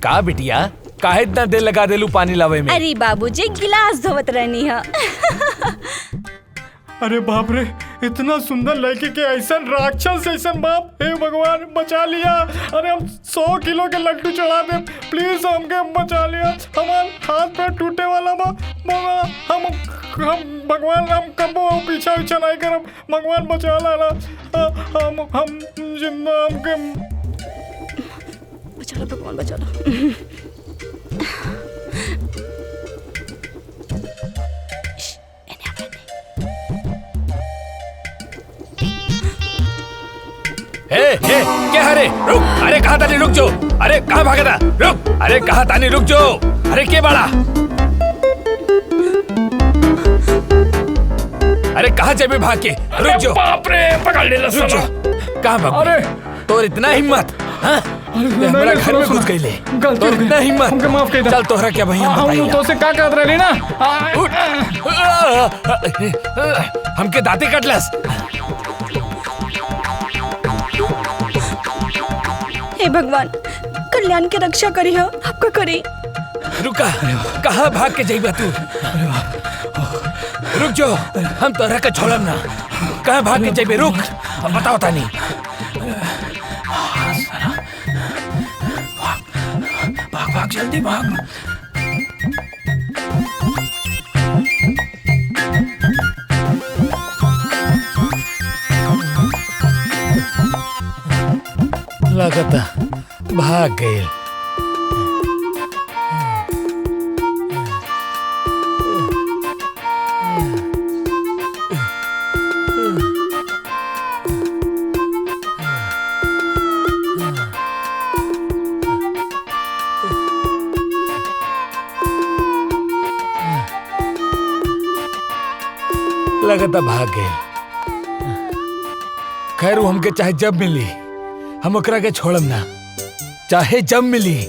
Speaker 12: का बिटिया, काहे इतना देर लगा देलू पानी लावे में?
Speaker 10: अरे बाबूजी गिलास धोवत रहनी है।
Speaker 11: अरे बाप रे, इतना सुंदर लड़की के ऐसा राक्षस ऐसा बाप। हे भगवान बचा लिया। अरे हम 100 किलो के लड्डू चढ़ा दे, प्लीज हमके बचा लिया। हमारे हाथ पे टूटे वाला बा। हम भगवान हम कबो पीछा नहीं करब। भगवान बचा लाना। हम जिंदा हमके
Speaker 10: बचा लो भगवान बचा लो।
Speaker 12: क्या हरे रुक। अरे कहाँ तानी रुक जो। अरे कहाँ भागा था, रुक। अरे कहाँ तानी रुक जो। अरे के बड़ा, अरे कहाँ जाबे भाग के, रुक जो।
Speaker 13: बाप रे पकड़ ले।
Speaker 12: कहाँ भाग? अरे तोर इतना हिम्मत? हाँ मेरा घर में घुस गई ले। तोर इतना हिम्मत?
Speaker 11: हमके माफ कर दे।
Speaker 12: चल तोहरा क्या भैया
Speaker 11: हम तो से का कहत रही ना।
Speaker 12: हमके दांते कटलस।
Speaker 10: हे भगवान कल्याण की रक्षा करी हो, आपका करी।
Speaker 12: रुका, कहाँ भाग के जाइबा तू? रुक जो, हम तोरा के छोड़म ना। कहाँ भाग के जेबे? रुक, बताओ तानी।
Speaker 13: भाग भाग जल्दी भाग।
Speaker 12: लगता भाग गए। लगता भाग गए। खैर वो हमके चाहे जब मिली हम ओकरा के छोड़म ना, चाहे जब मिली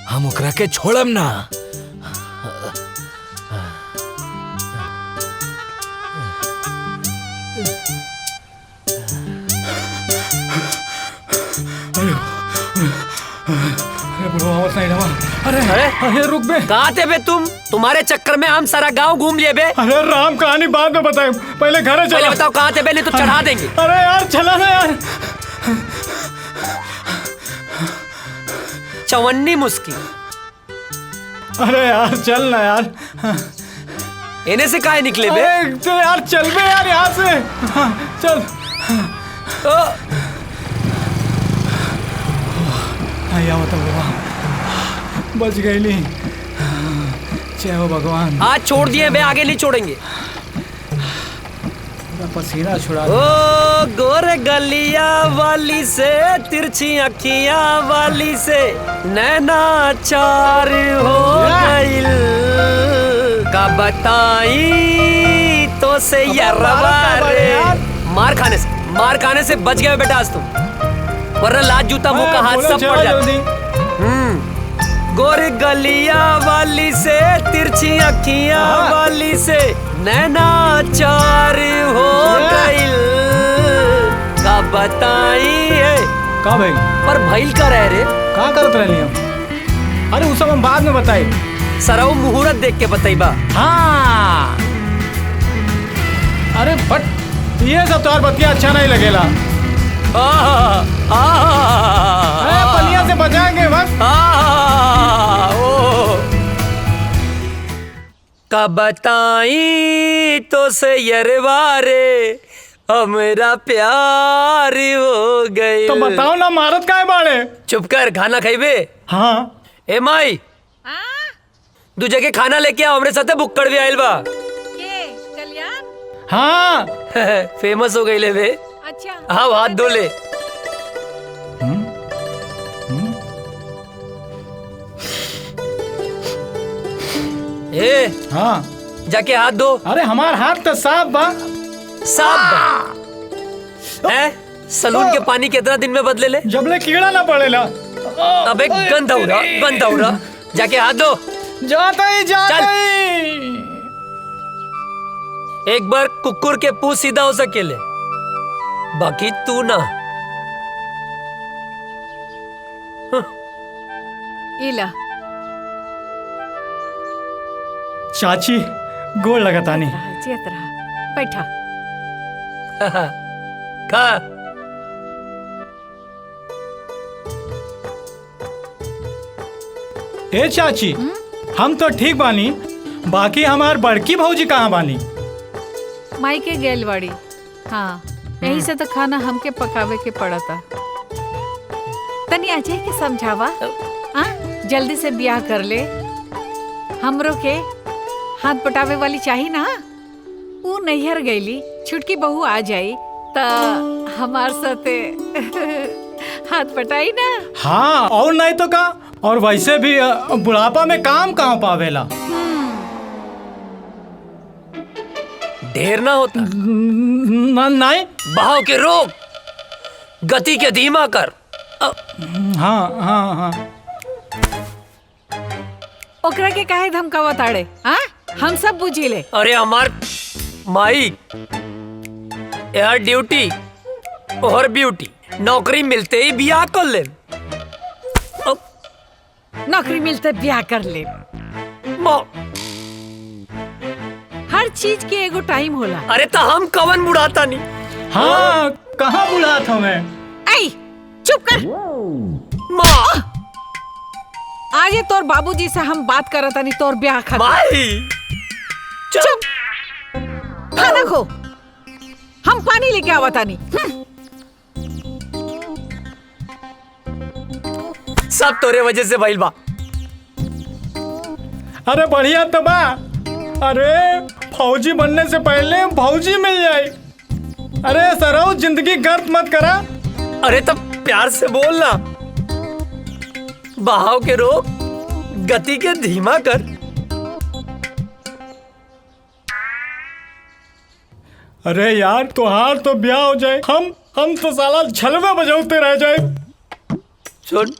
Speaker 12: हम ओकरा के छोड़म ना।
Speaker 11: अरे रुक बे,
Speaker 1: कहाँ थे बे तुम? तुम्हारे चक्कर में हम सारा गांव घूम लिए बे।
Speaker 11: अरे राम, कहानी बाद में बताए, पहले घर चलो।
Speaker 1: पहले बताओ कहाँ थे बे, नहीं तो चढ़ा देंगे।
Speaker 11: अरे यार चला ना यार।
Speaker 1: चवन्नी मुस्की।
Speaker 11: अरे यार चल ना यार।
Speaker 1: इन्हें से काहे निकले बे?
Speaker 11: तो यार चल बे यार यहाँ से। चल। आया बताओ, बच गई ली। जय हो भगवान।
Speaker 1: आज छोड़ दिए बे, आगे नहीं छोड़ेंगे।
Speaker 11: पसीना छुड़ा।
Speaker 1: ओ गोरे गलिया वाली से, तिरछी अखियां वाली से, नैना चार हो गइल। का बताई तो से यरवा रे। मार खाने से बच गए बेटा आज तुम, वरना लात जूता मुंह का हाथ सब पड़ जाता। गोरी गलिया वाली से, तिरछी अखियां वाली से, नैना चार हो गइल। का बताई है
Speaker 11: का भाई?
Speaker 1: पर भइल का रह रे?
Speaker 11: का करत रहली हम? अरे वो सब हम बाद में बताई।
Speaker 1: सरऊ मुहूर्त देख के बताई बा।
Speaker 11: हाँ। अरे बट ये सब तोहार बतिया अच्छा नहीं लगेला। पनिया से बचाएंगे बस।
Speaker 1: का बताई तो से यरवारे, हमरा प्यार हो गए।
Speaker 11: तो बताओ ना, मारत काहे बाड़े?
Speaker 1: चुप कर, खाना खाइबे?
Speaker 11: हाँ।
Speaker 1: ए माई, दू जगह खाना लेके आओ, हमरे साथे बुक्कड़ भी आइल बा।
Speaker 11: हाँ।
Speaker 1: फेमस हो गई ले बे।
Speaker 3: अच्छा।
Speaker 1: हाँ, हाथ धो ले। ए
Speaker 11: हाँ,
Speaker 1: जाके हाथ धो।
Speaker 11: अरे हमार हाथ तो साफ बा।
Speaker 1: साफ बा? सलून के पानी कितना दिन में बदले ले?
Speaker 11: जबले कीड़ा ना पड़ेला।
Speaker 1: अबे गंदा हो रहा। जाके हाथ धो।
Speaker 11: जाता ही।
Speaker 1: एक बार कुकुर के पूंछ सीधा हो सकेले, बाकी तू ना।
Speaker 3: इला
Speaker 11: चाची गोड़ लगातानी।
Speaker 3: चेत रहा, बैठा।
Speaker 1: खा।
Speaker 11: ए चाची, हम तो ठीक बानी, बाकी हमार बड़की भौजी कहाँ बानी?
Speaker 3: माई के गैलवाड़ी। हाँ, यही से तो खाना हमके पकावे के पड़ा था। तनी अजय के समझावा, जल्दी से ब्याह कर ले। हमरो के हाथ पटावे वाली चाहिए ना। वो नैहर गईली, छुटकी बहू आ जाई ता हमार साथे हाथ पटाई ना।
Speaker 11: हाँ, और नहीं तो का। और वैसे भी बुढ़ापा में काम कहाँ पावेला।
Speaker 1: ढेर ना होता।
Speaker 11: नहीं।
Speaker 1: बहाव के रोक, गति के धीमा कर।
Speaker 11: हाँ।
Speaker 3: ओकरा के काहे धमकावा ताड़े? हाँ, हम सब बुझी ले।
Speaker 1: अरे हमार माई, यार ड्यूटी और ब्यूटी, नौकरी मिलते ही ब्याह कर ले।
Speaker 3: नौकरी मिलते ब्याह कर ले।
Speaker 1: माँ,
Speaker 3: हर चीज के एगो टाइम होला।
Speaker 1: अरे तो हम कवन बुढ़ाता नहीं।
Speaker 11: हाँ कहाँ बुढ़ा था मैं।
Speaker 3: ऐ चुप कर।
Speaker 1: माँ
Speaker 3: आज ये तोर बाबूजी से हम बात करत नहीं तोर ब्याह खातिर।
Speaker 1: माई
Speaker 3: चुप। खाना खो, हम पानी लेके आवता नहीं।
Speaker 1: सब तोरे वजह से भइल बा।
Speaker 11: अरे बढ़िया तो बा। अरे फौजी बनने से पहले फौजी मिल जाए। अरे सराउ जिंदगी गर्द मत करा।
Speaker 1: अरे तब प्यार से बोल ना। बहाव के रोक, गति के धीमा कर।
Speaker 11: अरे यार तुहार तो ब्याह हो जाए, हम तो साला झलवे बजाते रह जाए।
Speaker 1: सुन,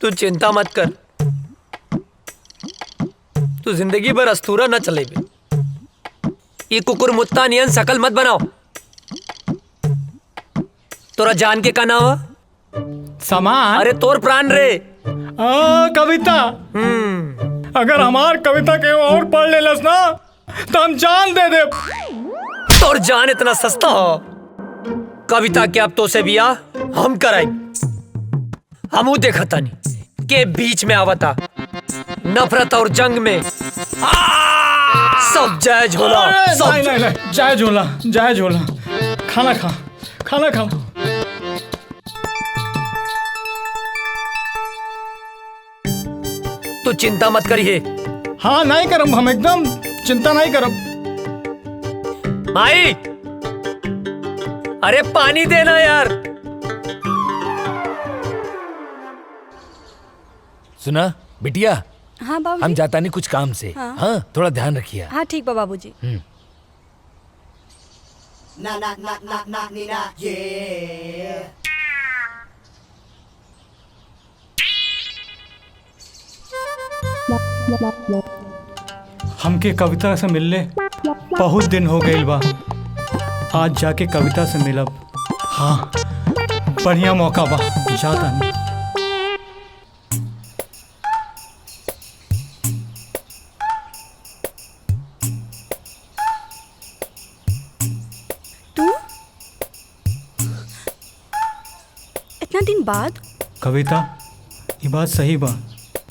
Speaker 1: तू चिंता मत कर। तू जिंदगी भर अस्तूरा न चले बे। ये कुकुर मुत्ता नियन शकल मत बनाओ। तोरा जान के का नाम है?
Speaker 11: सामान।
Speaker 1: अरे तोर प्राण रे।
Speaker 11: कविता। अगर हमार कविता के और पढ़ लेलस ना तो हम जान दे दे।
Speaker 1: तोर जान इतना सस्ता हो? कविता के अब तो से बियाह हम कराएंगे। हमू देखा तानी के बीच में आवता नफरत और जंग में सब जायज होला।
Speaker 11: नहीं, जायज होला। खाना खा।
Speaker 1: तू चिंता मत करिए।
Speaker 11: हाँ नहीं करम, हम एकदम चिंता नहीं करम।
Speaker 1: माई, अरे पानी देना यार।
Speaker 12: सुना बिटिया,
Speaker 10: हाँ बाबूजी।
Speaker 12: हम जाता नहीं कुछ काम से। हाँ थोड़ा ध्यान रखिए।
Speaker 10: हाँ ठीक बा बाबूजी।
Speaker 11: हमके कविता से मिलले बहुत दिन हो गए बा। आज जाके कविता से मिलब। हाँ बढ़िया मौका बा, जाता नहीं।
Speaker 10: तू इतना दिन बाद?
Speaker 11: कविता, ये बात सही बा।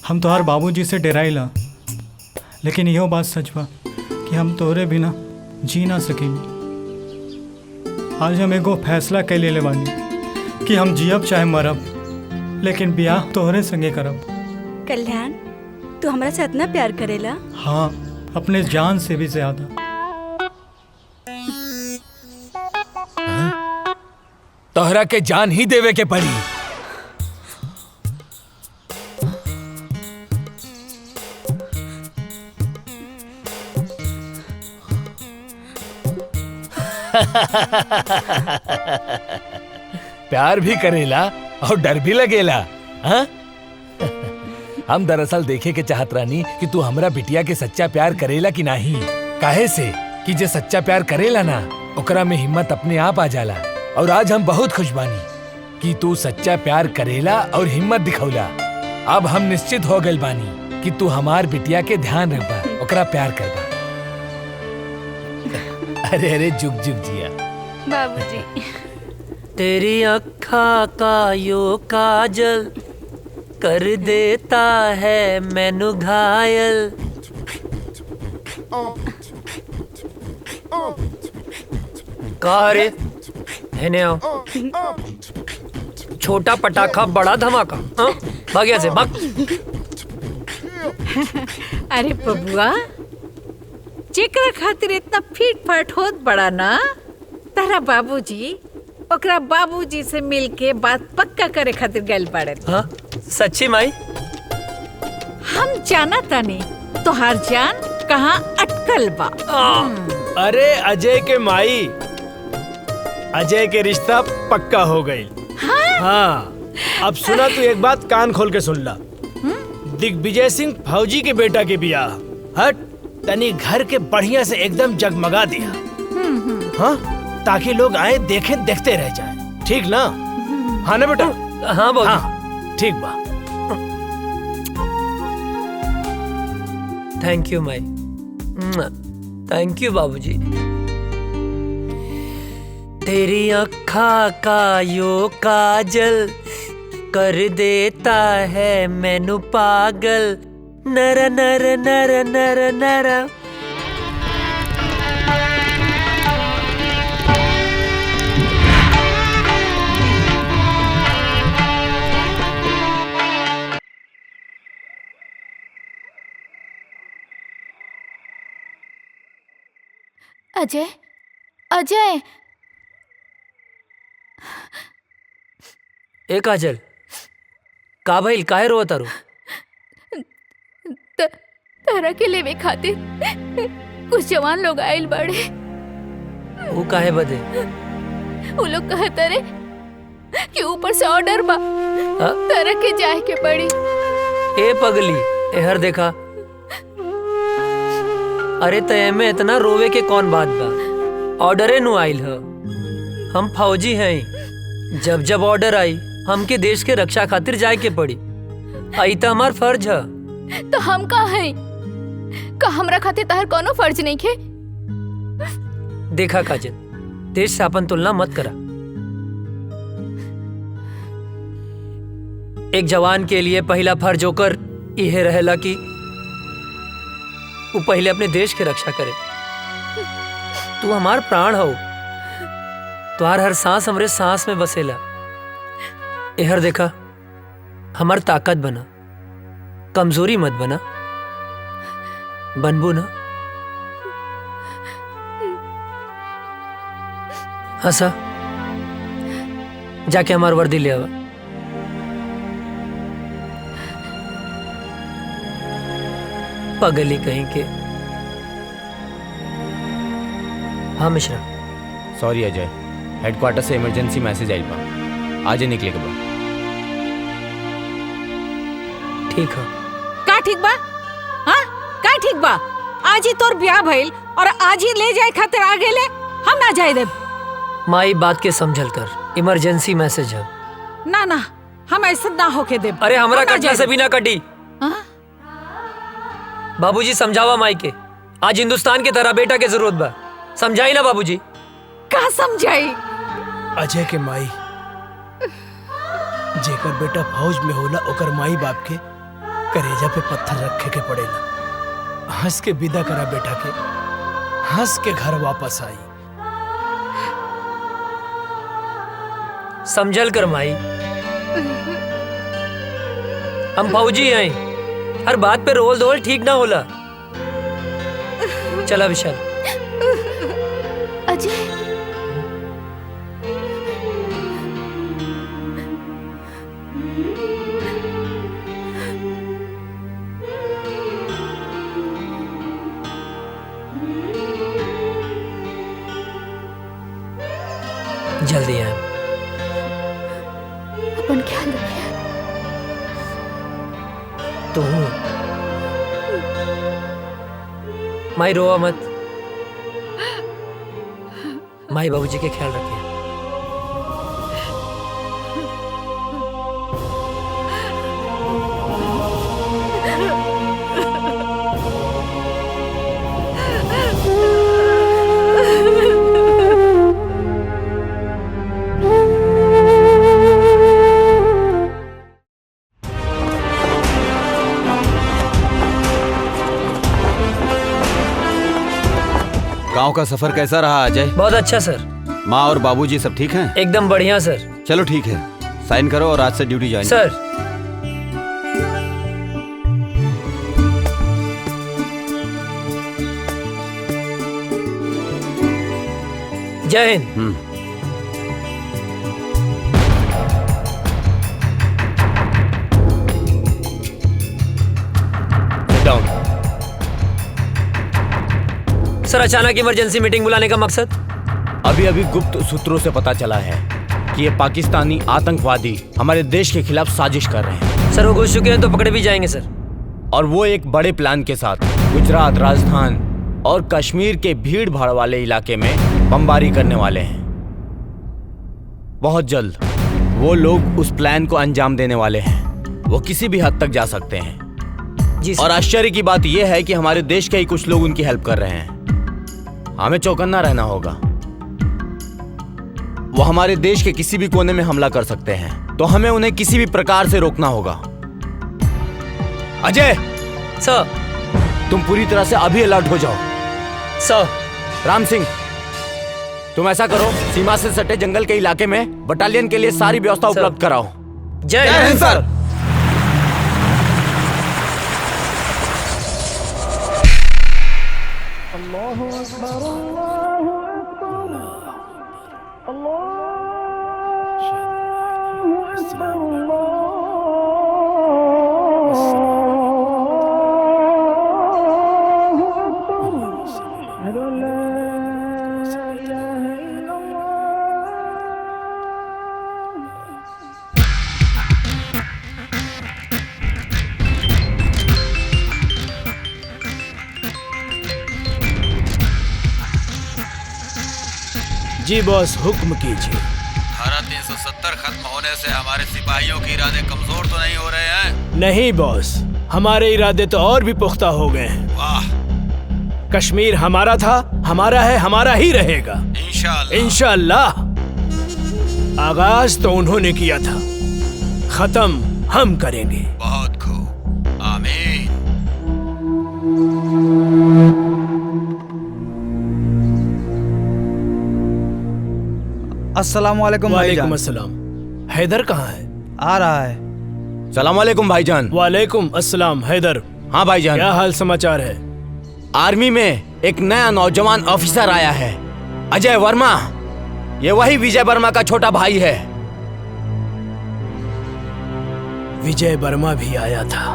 Speaker 11: हम तोहार बाबूजी से डराइला, लेकिन यो बात सच बा कि हम तोहरे बिना जी ना सकेंगे। आज हम एगो फैसला कर ले बानी कि हम जियब चाहे मरब, लेकिन ब्याह तोहरे संगे करब।
Speaker 10: कल्याण, तू हमरा से इतना प्यार करेला?
Speaker 11: हाँ, अपने जान से भी ज्यादा।
Speaker 12: तोहरा के जान ही देवे के पड़ी। प्यार भी करेला और डर भी लगेला। हाँ? हम दरअसल देखे के चाहत रानी कि तू हमरा बिटिया के सच्चा प्यार करेला कि नहीं। काहे से कि जे सच्चा प्यार करेला ना, ओकरा में हिम्मत अपने आप आ जाला। और आज हम बहुत खुश बानी कि तू सच्चा प्यार करेला और हिम्मत दिखौला। अब हम निश्चित हो गए बानी कि तू हमार बिटिया के ध्यान रखबा, ओकरा प्यार करबा। अरे अरे जुग जुग जिया
Speaker 10: बाबूजी।
Speaker 1: तेरी अखा का यो काजल कर देता है मैनू घायल। कहा रे, हेने आओ। छोटा पटाखा बड़ा धमाका। हाँ? भाग यहाँ से, भाग।
Speaker 3: अरे बबुआ, जेकरा खातिर इतना फीट फाट होत बड़ा ना, तारा बाबूजी ओकरा बाबूजी से मिलके बात पक्का करे खातिर गैल पड़े।
Speaker 1: हाँ? सच्ची माई?
Speaker 3: हम जाना तानी तोहार जान कहाँ अटकल बा।
Speaker 5: अरे अजय के माई, अजय के रिश्ता पक्का हो गई। हाँ, अब सुना तू एक बात कान खोल के सुन ला। दिग्विजय सिंह फौजी के बेटा के बियाह हट तनी घर के बढ़िया से एकदम जगमगा दिया। हाँ, ताकि लोग आए देखें देखते रह जाए। ठीक ना? हाँ ना बेटा?
Speaker 1: हाँ बाबू।
Speaker 5: हाँ, ठीक बा।
Speaker 1: Thank you Mai. Thank you बाबूजी। तेरी अखा का यो काजल कर देता है मैनू पागल, नर नर नर नर नर।
Speaker 2: अजय, अजय,
Speaker 1: ए काजल, का भइल, काहे रोवत तारू?
Speaker 2: तारा के लेवे खातिर कुछ जवान लोग आइल बड़े।
Speaker 1: वो काहे बदे?
Speaker 2: वो लोग कहते रे कि ऊपर से ऑर्डर बा, तारा के जाए के पड़ी।
Speaker 1: ए पगली, एहर देखा। अरे तय में इतना रोवे के कौन बात बा? ऑर्डरे नु आइल ह। हम फौजी हैं, जब जब ऑर्डर आई हमके देश के रक्षा खातिर जाए के पड़ी। आई तो हमार फर्ज है।
Speaker 2: तो हम का हैं? का हमरा खातिर तार कोनो फर्ज नहीं खे?
Speaker 1: देखा काजल, देश से अपन तुलना मत करा। एक जवान के लिए पहला फर्ज होकर यह रहेला कि वो पहले अपने देश की रक्षा करे। तू हमार प्राण हो, तुम्हार हर सांस हमरे सांस में बसेला। एहर देखा, हमार ताकत बना, कमजोरी मत बना। बनबू ना? हंसा, जाके हमार वर्दी ले आवा। पगली कहीं के। हाँ मिश्रा।
Speaker 8: सॉरी अजय, हेडक्वार्टर से इमरजेंसी मैसेज आइल बा, आज ही निकले के बा।
Speaker 1: ठीक है।
Speaker 3: का ठीक बा? हाँ, का ठीक बा? आज ही तोर ब्याह भइल और आज ही ले जाए खातिर आ गेले, हम ना जाए देब।
Speaker 1: माई बात के समझल कर, इमरजेंसी मैसेज है।
Speaker 3: ना ना, हम ऐसा ना होके देब।
Speaker 1: अरे हमरा
Speaker 3: हम ना
Speaker 1: कटला
Speaker 3: जाए
Speaker 1: से
Speaker 3: देब।
Speaker 1: भी ना कटी। बाबूजी समझावा माई के, आज हिंदुस्तान की तरह बेटा के जरूरत बा। समझाई ना बाबूजी?
Speaker 3: का समझाई?
Speaker 5: अजय के माई, जेकर बेटा फौज में होला ओकर माई बाप के करेजा पे पत्थर रखे के पड़ेला। हंस के विदा करा बेटा के, हंस के घर वापस आई।
Speaker 1: समझल कर माई, हम फौजी हैं, हर बात पे रोल धोल ठीक ना होला। चला विशाल।
Speaker 2: अजय,
Speaker 1: जल्दी आए।
Speaker 2: अपन ख्याल रखिए।
Speaker 1: तू माई रोवा मत, माई बाबूजी के ख्याल रखिए।
Speaker 7: गांव का सफर कैसा रहा अजय?
Speaker 1: बहुत अच्छा सर।
Speaker 7: माँ और बाबूजी सब ठीक हैं?
Speaker 1: एकदम बढ़िया सर।
Speaker 7: चलो ठीक है, साइन करो और आज से ड्यूटी ज्वाइन।
Speaker 1: सर। जय हिंद। सर, अचानक इमरजेंसी मीटिंग बुलाने का मकसद?
Speaker 8: अभी अभी गुप्त सूत्रों से पता चला है कि ये पाकिस्तानी आतंकवादी हमारे देश के खिलाफ साजिश कर रहे हैं।
Speaker 1: सर, वो घुस चुके हैं तो पकड़े भी जाएंगे सर।
Speaker 8: और वो एक बड़े प्लान के साथ गुजरात, राजस्थान और कश्मीर के भीड़ भाड़ वाले इलाके में बमबारी करने वाले हैं। बहुत जल्द वो लोग उस प्लान को अंजाम देने वाले हैं। वो किसी भी हद तक जा सकते हैं।
Speaker 1: जी
Speaker 8: और आश्चर्य की बात यह है कि हमारे देश के ही कुछ लोग उनकी हेल्प कर रहे हैं। हमें चौकन्ना रहना होगा। वो हमारे देश के किसी भी कोने में हमला कर सकते हैं, तो हमें उन्हें किसी भी प्रकार से रोकना होगा। अजय
Speaker 1: सर,
Speaker 8: तुम पूरी तरह से अभी अलर्ट हो जाओ।
Speaker 1: सर।
Speaker 8: राम सिंह, तुम ऐसा करो, सीमा से सटे जंगल के इलाके में बटालियन के लिए सारी व्यवस्था उपलब्ध कराओ।
Speaker 1: जय हिंद सर।
Speaker 5: जी बॉस, हुक्म कीजिए।
Speaker 7: धारा 370 खत्म होने से हमारे सिपाहियों के इरादे कमजोर तो नहीं हो रहे हैं?
Speaker 5: नहीं बॉस, हमारे इरादे तो और भी पुख्ता हो गए हैं।
Speaker 7: वाह।
Speaker 5: कश्मीर हमारा था, हमारा है, हमारा ही रहेगा।
Speaker 7: इंशाअल्लाह।
Speaker 5: इंशाअल्लाह। आगाज तो उन्होंने किया था, खत्म हम करेंगे।
Speaker 7: बहुत खूब, आमीन।
Speaker 14: अस्सलाम वालेकुम भाईजान।
Speaker 5: वालेकुम अस्सलाम। हैदर कहाँ है?
Speaker 14: आ रहा है।
Speaker 8: सलाम वालेकुम भाईजान।
Speaker 5: वालेकुम अस्सलाम। हैदर।
Speaker 8: हाँ भाईजान।
Speaker 5: क्या हाल समाचार है?
Speaker 8: आर्मी में एक नया नौजवान ऑफिसर आया है, अजय वर्मा। ये वही विजय वर्मा का छोटा भाई है।
Speaker 5: विजय वर्मा भी आया था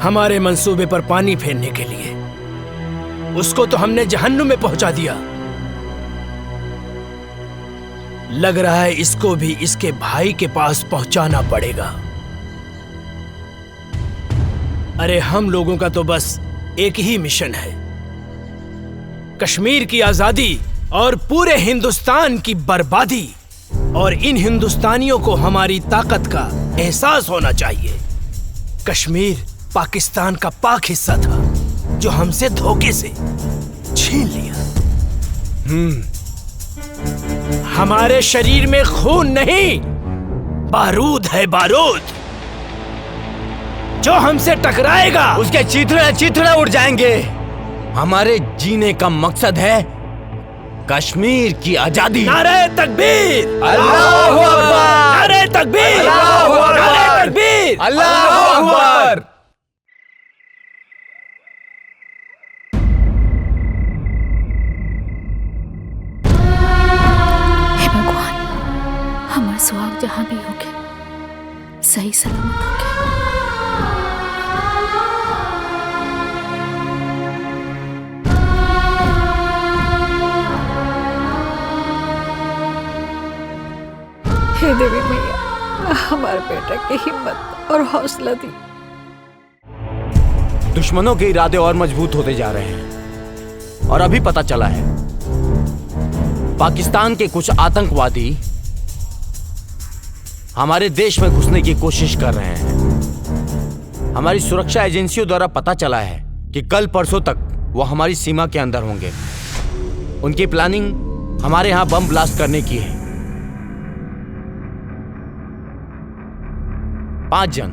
Speaker 5: हमारे मंसूबे पर पानी फेरने के लिए। उसको तो हमने जहन्नुम में पहुंचा दिया। लग रहा है इसको भी इसके भाई के पास पहुंचाना पड़ेगा। अरे हम लोगों का तो बस एक ही मिशन है, कश्मीर की आजादी और पूरे हिंदुस्तान की बर्बादी। और इन हिंदुस्तानियों को हमारी ताकत का एहसास होना चाहिए। कश्मीर पाकिस्तान का पाक हिस्सा था जो हमसे धोखे से छीन लिया। हमारे शरीर में खून नहीं, बारूद है, बारूद। जो हमसे टकराएगा
Speaker 8: उसके चिथड़े चिथड़े उड़ जाएंगे। हमारे जीने का मकसद है कश्मीर की आजादी।
Speaker 5: नारे तकबीर,
Speaker 8: अल्लाहू अकबर,
Speaker 5: नारे तकबीर,
Speaker 8: अल्लाहू अकबर,
Speaker 5: नारे तकबीर,
Speaker 8: अल्लाहू अकबर।
Speaker 2: हे भगवान, हमारा सुहाग जहां भी होगे सही सलामत होगे।
Speaker 3: हे देवी मैया, हमारे बेटा की हिम्मत और हौसला दी।
Speaker 8: दुश्मनों के इरादे और मजबूत होते जा रहे हैं और अभी पता चला है पाकिस्तान के कुछ आतंकवादी हमारे देश में घुसने की कोशिश कर रहे हैं। हमारी सुरक्षा एजेंसियों द्वारा पता चला है कि कल परसों तक वो हमारी सीमा के अंदर होंगे। उनकी प्लानिंग हमारे यहां बम ब्लास्ट करने की है। 5 जन,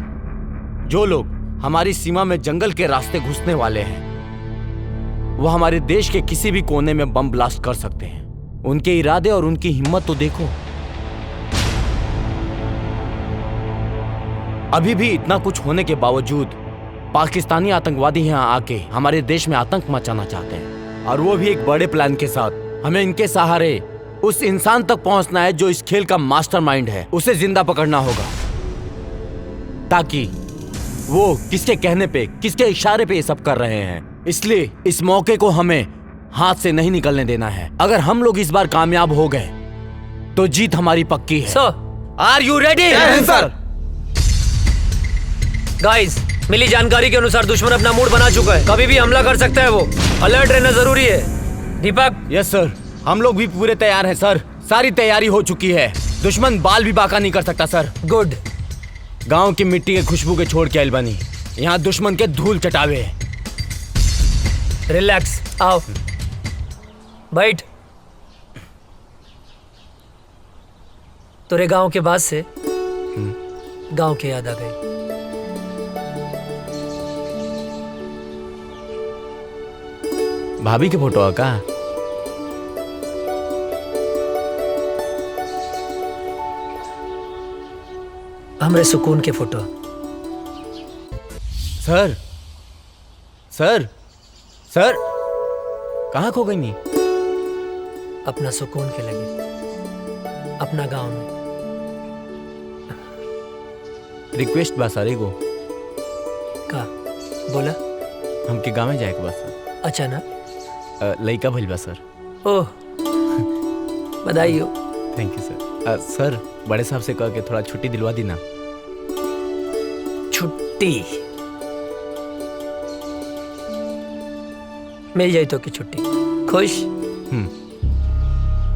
Speaker 8: जो लोग हमारी सीमा में जंगल के रास्ते घुसने वाले हैं, वो हमारे देश के किसी भी कोने में बम ब्लास्ट कर सकते हैं। उनके इरादे और उनकी हिम्मत तो देखो। अभी भी इतना कुछ होने के बावजूद पाकिस्तानी आतंकवादी यहाँ आके हमारे देश में आतंक मचाना चाहते हैं, और वो भी एक बड़े प्लान के साथ। हमें इनके सहारे उस इंसान तक पहुंचना है जो इस खेल का मास्टरमाइंड है। उसे जिंदा पकड़ना होगा ताकि वो किसके कहने पे, किसके इशारे पे ये सब कर रहे हैं। इसलिए इस मौके को हमें हाथ से नहीं निकलने देना है। अगर हम लोग इस बार कामयाब हो गए तो जीत हमारी पक्की है।
Speaker 1: सर,
Speaker 8: आर यू रेडी?
Speaker 1: सर। गाइस, मिली जानकारी के अनुसार दुश्मन अपना मूड बना चुका है, कभी भी हमला कर सकता है। वो अलर्ट रहना जरूरी है। दीपक।
Speaker 8: यस सर, हम लोग भी पूरे तैयार हैं सर। सारी तैयारी हो चुकी है। दुश्मन बाल भी बाका नहीं कर सकता सर।
Speaker 1: गुड।
Speaker 8: गांव की मिट्टी के खुशबू के छोड़ के आइल बनी, यहाँ दुश्मन के धूल चटावे।
Speaker 1: रिलैक्स, आओ बैठ। तेरे गांव के बाद से गांव की याद आ गई।
Speaker 15: भाभी के फोटो है का?
Speaker 1: हमरे सुकून के फोटो।
Speaker 15: सर सर सर कहाँ खो गई नी?
Speaker 1: अपना सुकून के लगे, अपना गांव में।
Speaker 15: रिक्वेस्ट बा सर एगो।
Speaker 1: का बोला?
Speaker 15: हमके गाँव में जाए के बा सर।
Speaker 1: अच्छा ना?
Speaker 15: लइका भइल बा सर।
Speaker 1: ओह, बधाई हो।
Speaker 15: थैंक यू सर। सर बड़े साहब से कह के थोड़ा छुट्टी दिलवा दी ना।
Speaker 1: छुट्टी मिल जाए तो की छुट्टी। खुश?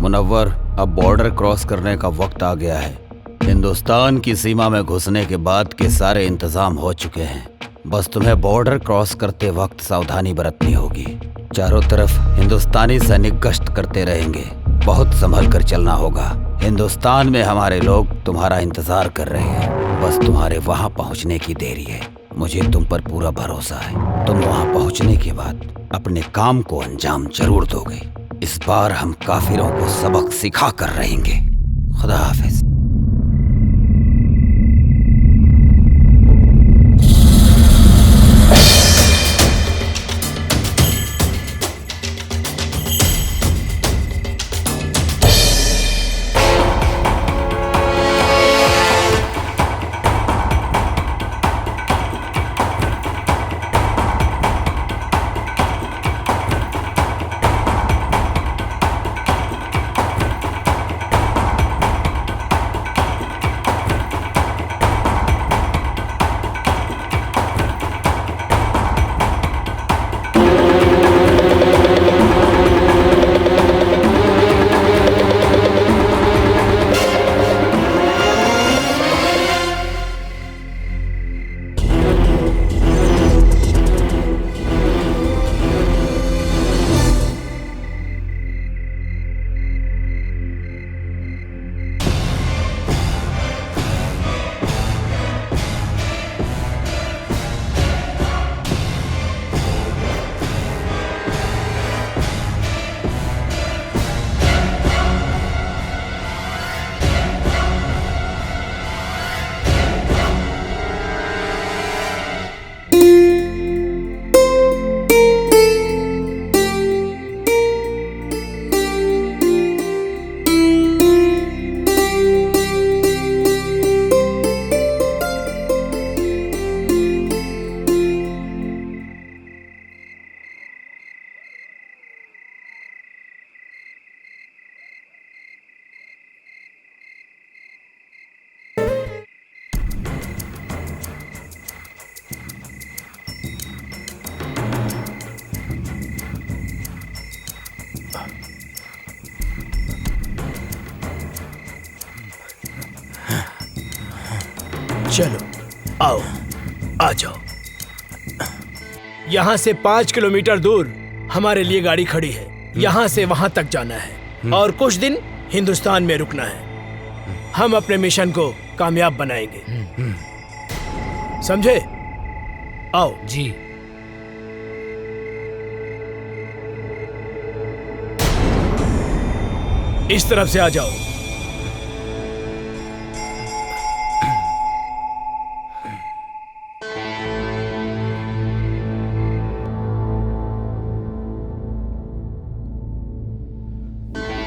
Speaker 7: मुनव्वर, अब बॉर्डर क्रॉस करने का वक्त आ गया है। हिंदुस्तान की सीमा में घुसने के बाद के सारे इंतजाम हो चुके हैं। बस तुम्हें बॉर्डर क्रॉस करते वक्त सावधानी बरतनी होगी। चारों तरफ हिंदुस्तानी सैनिक गश्त करते रहेंगे। बहुत संभल कर चलना होगा। हिंदुस्तान में हमारे लोग तुम्हारा इंतजार कर रहे हैं। बस तुम्हारे वहां पहुंचने की देरी है। मुझे तुम पर पूरा भरोसा है। तुम वहां पहुंचने के बाद अपने काम को अंजाम जरूर दोगे। इस बार हम काफिरों को सबक सिखा कर रहेंगे। खुदा हाफिज।
Speaker 5: चलो आओ, आ जाओ। यहाँ से 5 किलोमीटर दूर हमारे लिए गाड़ी खड़ी है। यहाँ से वहां तक जाना है और कुछ दिन हिंदुस्तान में रुकना है। हम अपने मिशन को कामयाब बनाएंगे, समझे? आओ
Speaker 12: जी।
Speaker 5: इस तरफ से आ जाओ।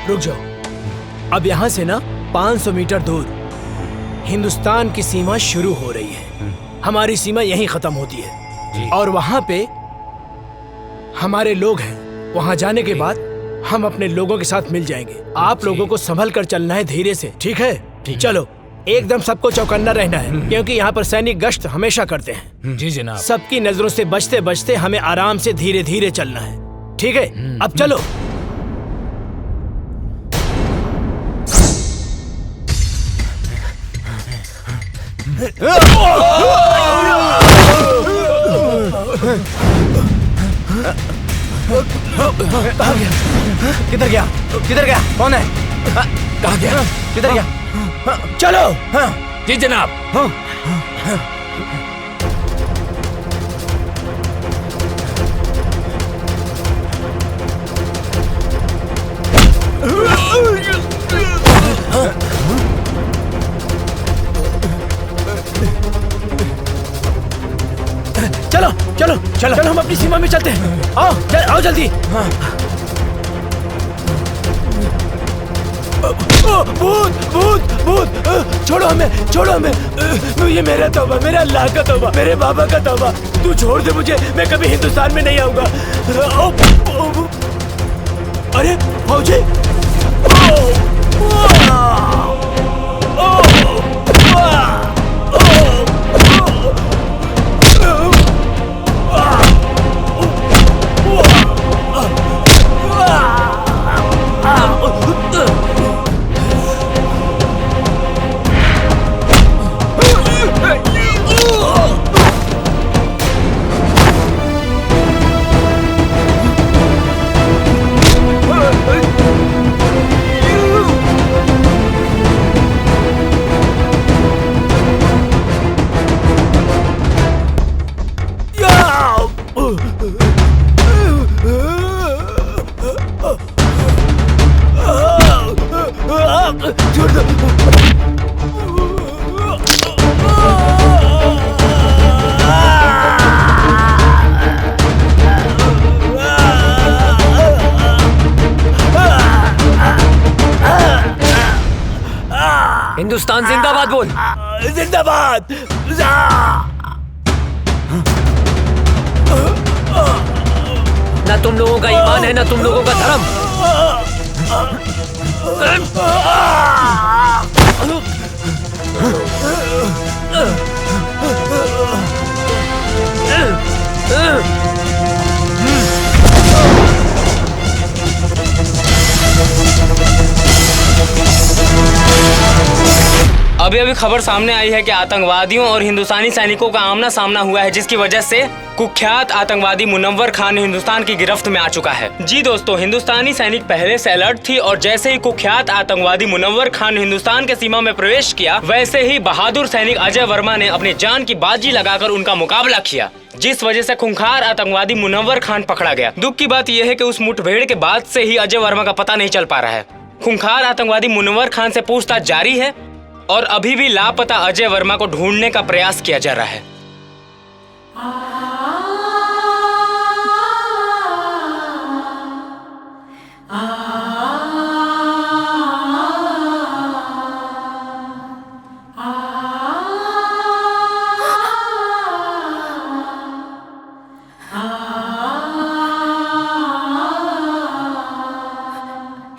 Speaker 5: रुक जाओ। अब यहां से ना 500 मीटर दूर हिंदुस्तान की सीमा शुरू हो रही है। हमारी सीमा यहीं खत्म होती है और वहां पे हमारे लोग हैं। वहां जाने के बाद हम अपने लोगों के साथ मिल जाएंगे। आप लोगों को संभल कर चलना है, धीरे से, ठीक है? चलो, एकदम सबको चौकन्ना रहना है क्योंकि यहाँ पर सैनिक गश्त हमेशा करते हैं।
Speaker 12: जी जनाब।
Speaker 5: सबकी नजरों से बचते बचते हमें आराम से धीरे धीरे चलना है, ठीक है? अब चलो।
Speaker 8: कहाँ गया? किधर गया? किधर गया? कौन है? कहाँ गया? किधर गया?
Speaker 12: चलो। जी जनाब।
Speaker 5: चलो चलो चलो चलो हम अपनी सीमा में चलते हैं। आओ आओ जल्दी। भूत भूत भूत छोड़ो हमें, छोड़ो हमें। ये मेरा तौबा, मेरा अल्लाह का तौबा, मेरे बाबा का तौबा। तू छोड़ दे मुझे, मैं कभी हिंदुस्तान में नहीं आऊंगा। अरे फौजी।
Speaker 1: हिंदुस्तान जिंदाबाद बोल।
Speaker 5: जिंदाबाद।
Speaker 1: ना तुम लोगों का ईमान है ना तुम लोगों का धर्म।
Speaker 9: अभी अभी खबर सामने आई है कि आतंकवादियों और हिंदुस्तानी सैनिकों का आमना सामना हुआ है, जिसकी वजह से कुख्यात आतंकवादी मुनव्वर खान हिंदुस्तान की गिरफ्त में आ चुका है। जी दोस्तों, हिंदुस्तानी सैनिक पहले से अलर्ट थी और जैसे ही कुख्यात आतंकवादी मुनव्वर खान हिंदुस्तान के सीमा में प्रवेश किया, वैसे ही बहादुर सैनिक अजय वर्मा ने अपनी जान की बाजी लगाकर उनका मुकाबला किया, जिस वजह से खूंखार आतंकवादी मुनव्वर खान पकड़ा गया। दुख की बात यह है कि उस मुठभेड़ के बाद से ही अजय वर्मा का पता नहीं चल पा रहा है। खूंखार आतंकवादी मुनव्वर खान से पूछताछ जारी है और अभी भी लापता अजय वर्मा को ढूंढने का प्रयास किया जा रहा है।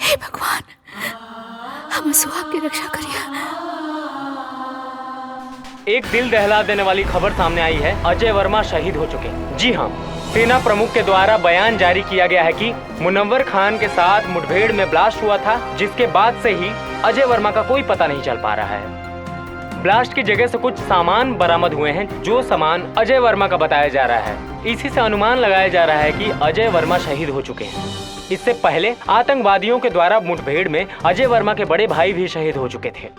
Speaker 2: हे भगवान, हम सुहाग की रक्षा करिए।
Speaker 9: एक दिल दहला देने वाली खबर सामने आई है, अजय वर्मा शहीद हो चुके हैं। जी हाँ, सेना प्रमुख के द्वारा बयान जारी किया गया है कि मुनव्वर खान के साथ मुठभेड़ में ब्लास्ट हुआ था, जिसके बाद से ही अजय वर्मा का कोई पता नहीं चल पा रहा है। ब्लास्ट की जगह से कुछ सामान बरामद हुए हैं, जो सामान अजय वर्मा का बताया जा रहा है। इसी से अनुमान लगाया जा रहा है कि अजय वर्मा शहीद हो चुके हैं। इससे पहले आतंकवादियों के द्वारा मुठभेड़ में अजय वर्मा के बड़े भाई भी शहीद हो चुके थे।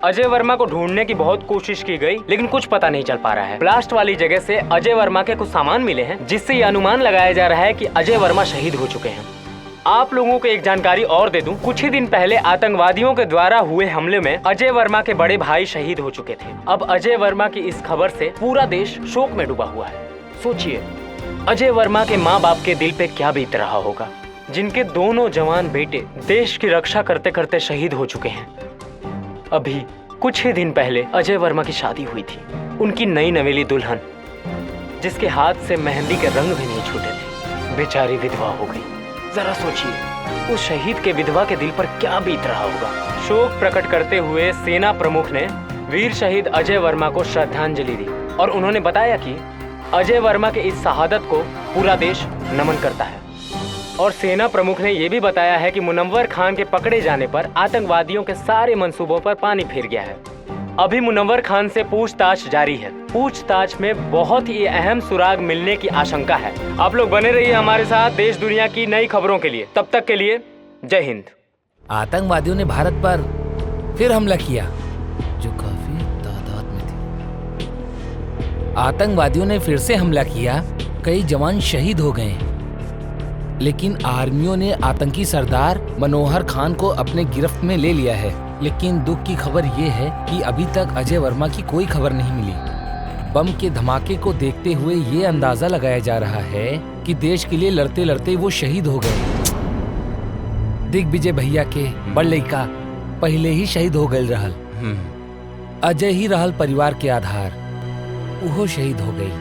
Speaker 9: अजय वर्मा को ढूंढने की बहुत कोशिश की गई, लेकिन कुछ पता नहीं चल पा रहा है। ब्लास्ट वाली जगह से अजय वर्मा के कुछ सामान मिले हैं, जिससे ये अनुमान लगाया जा रहा है कि अजय वर्मा शहीद हो चुके हैं। आप लोगों को एक जानकारी और दे दूं, कुछ ही दिन पहले आतंकवादियों के द्वारा हुए हमले में अजय वर्मा के बड़े भाई शहीद हो चुके थे। अब अजय वर्मा की इस खबर से पूरा देश शोक में डूबा हुआ है। सोचिए, अजय वर्मा के माँ बाप के दिल पे क्या बीत रहा होगा, जिनके दोनों जवान बेटे देश की रक्षा करते करते शहीद हो चुके हैं। अभी कुछ ही दिन पहले अजय वर्मा की शादी हुई थी। उनकी नई नवेली दुल्हन, जिसके हाथ से मेहंदी के रंग भी नहीं छूटे थे, बेचारी विधवा हो गई। जरा सोचिए, उस शहीद के विधवा के दिल पर क्या बीत रहा होगा। शोक प्रकट करते हुए सेना प्रमुख ने वीर शहीद अजय वर्मा को श्रद्धांजलि दी और उन्होंने बताया कि अजय वर्मा के इस शहादत को पूरा देश नमन करता है। और सेना प्रमुख ने यह भी बताया है कि मुनव्वर खान के पकड़े जाने पर आतंकवादियों के सारे मंसूबों पर पानी फिर गया है। अभी मुनव्वर खान से पूछताछ जारी है। पूछताछ में बहुत ही अहम सुराग मिलने की आशंका है। आप लोग बने रहिए हमारे साथ देश दुनिया की नई खबरों के लिए। तब तक के लिए जय हिंद।
Speaker 12: आतंकवादियों ने भारत पर फिर हमला किया, जो काफी तादाद में थे। आतंकवादियों ने फिर से हमला किया, कई जवान शहीद हो गए, लेकिन आर्मियों ने आतंकी सरदार मनोहर खान को अपने गिरफ्त में ले लिया है। लेकिन दुख की खबर ये है कि अभी तक अजय वर्मा की कोई खबर नहीं मिली। बम के धमाके को देखते हुए ये अंदाजा लगाया जा रहा है कि देश के लिए लड़ते लड़ते वो शहीद हो गए। दिग्विजय भैया के बड़ लड़का पहले ही शहीद हो गए रहल। अजय ही रहल परिवार के आधार, वो शहीद हो गई।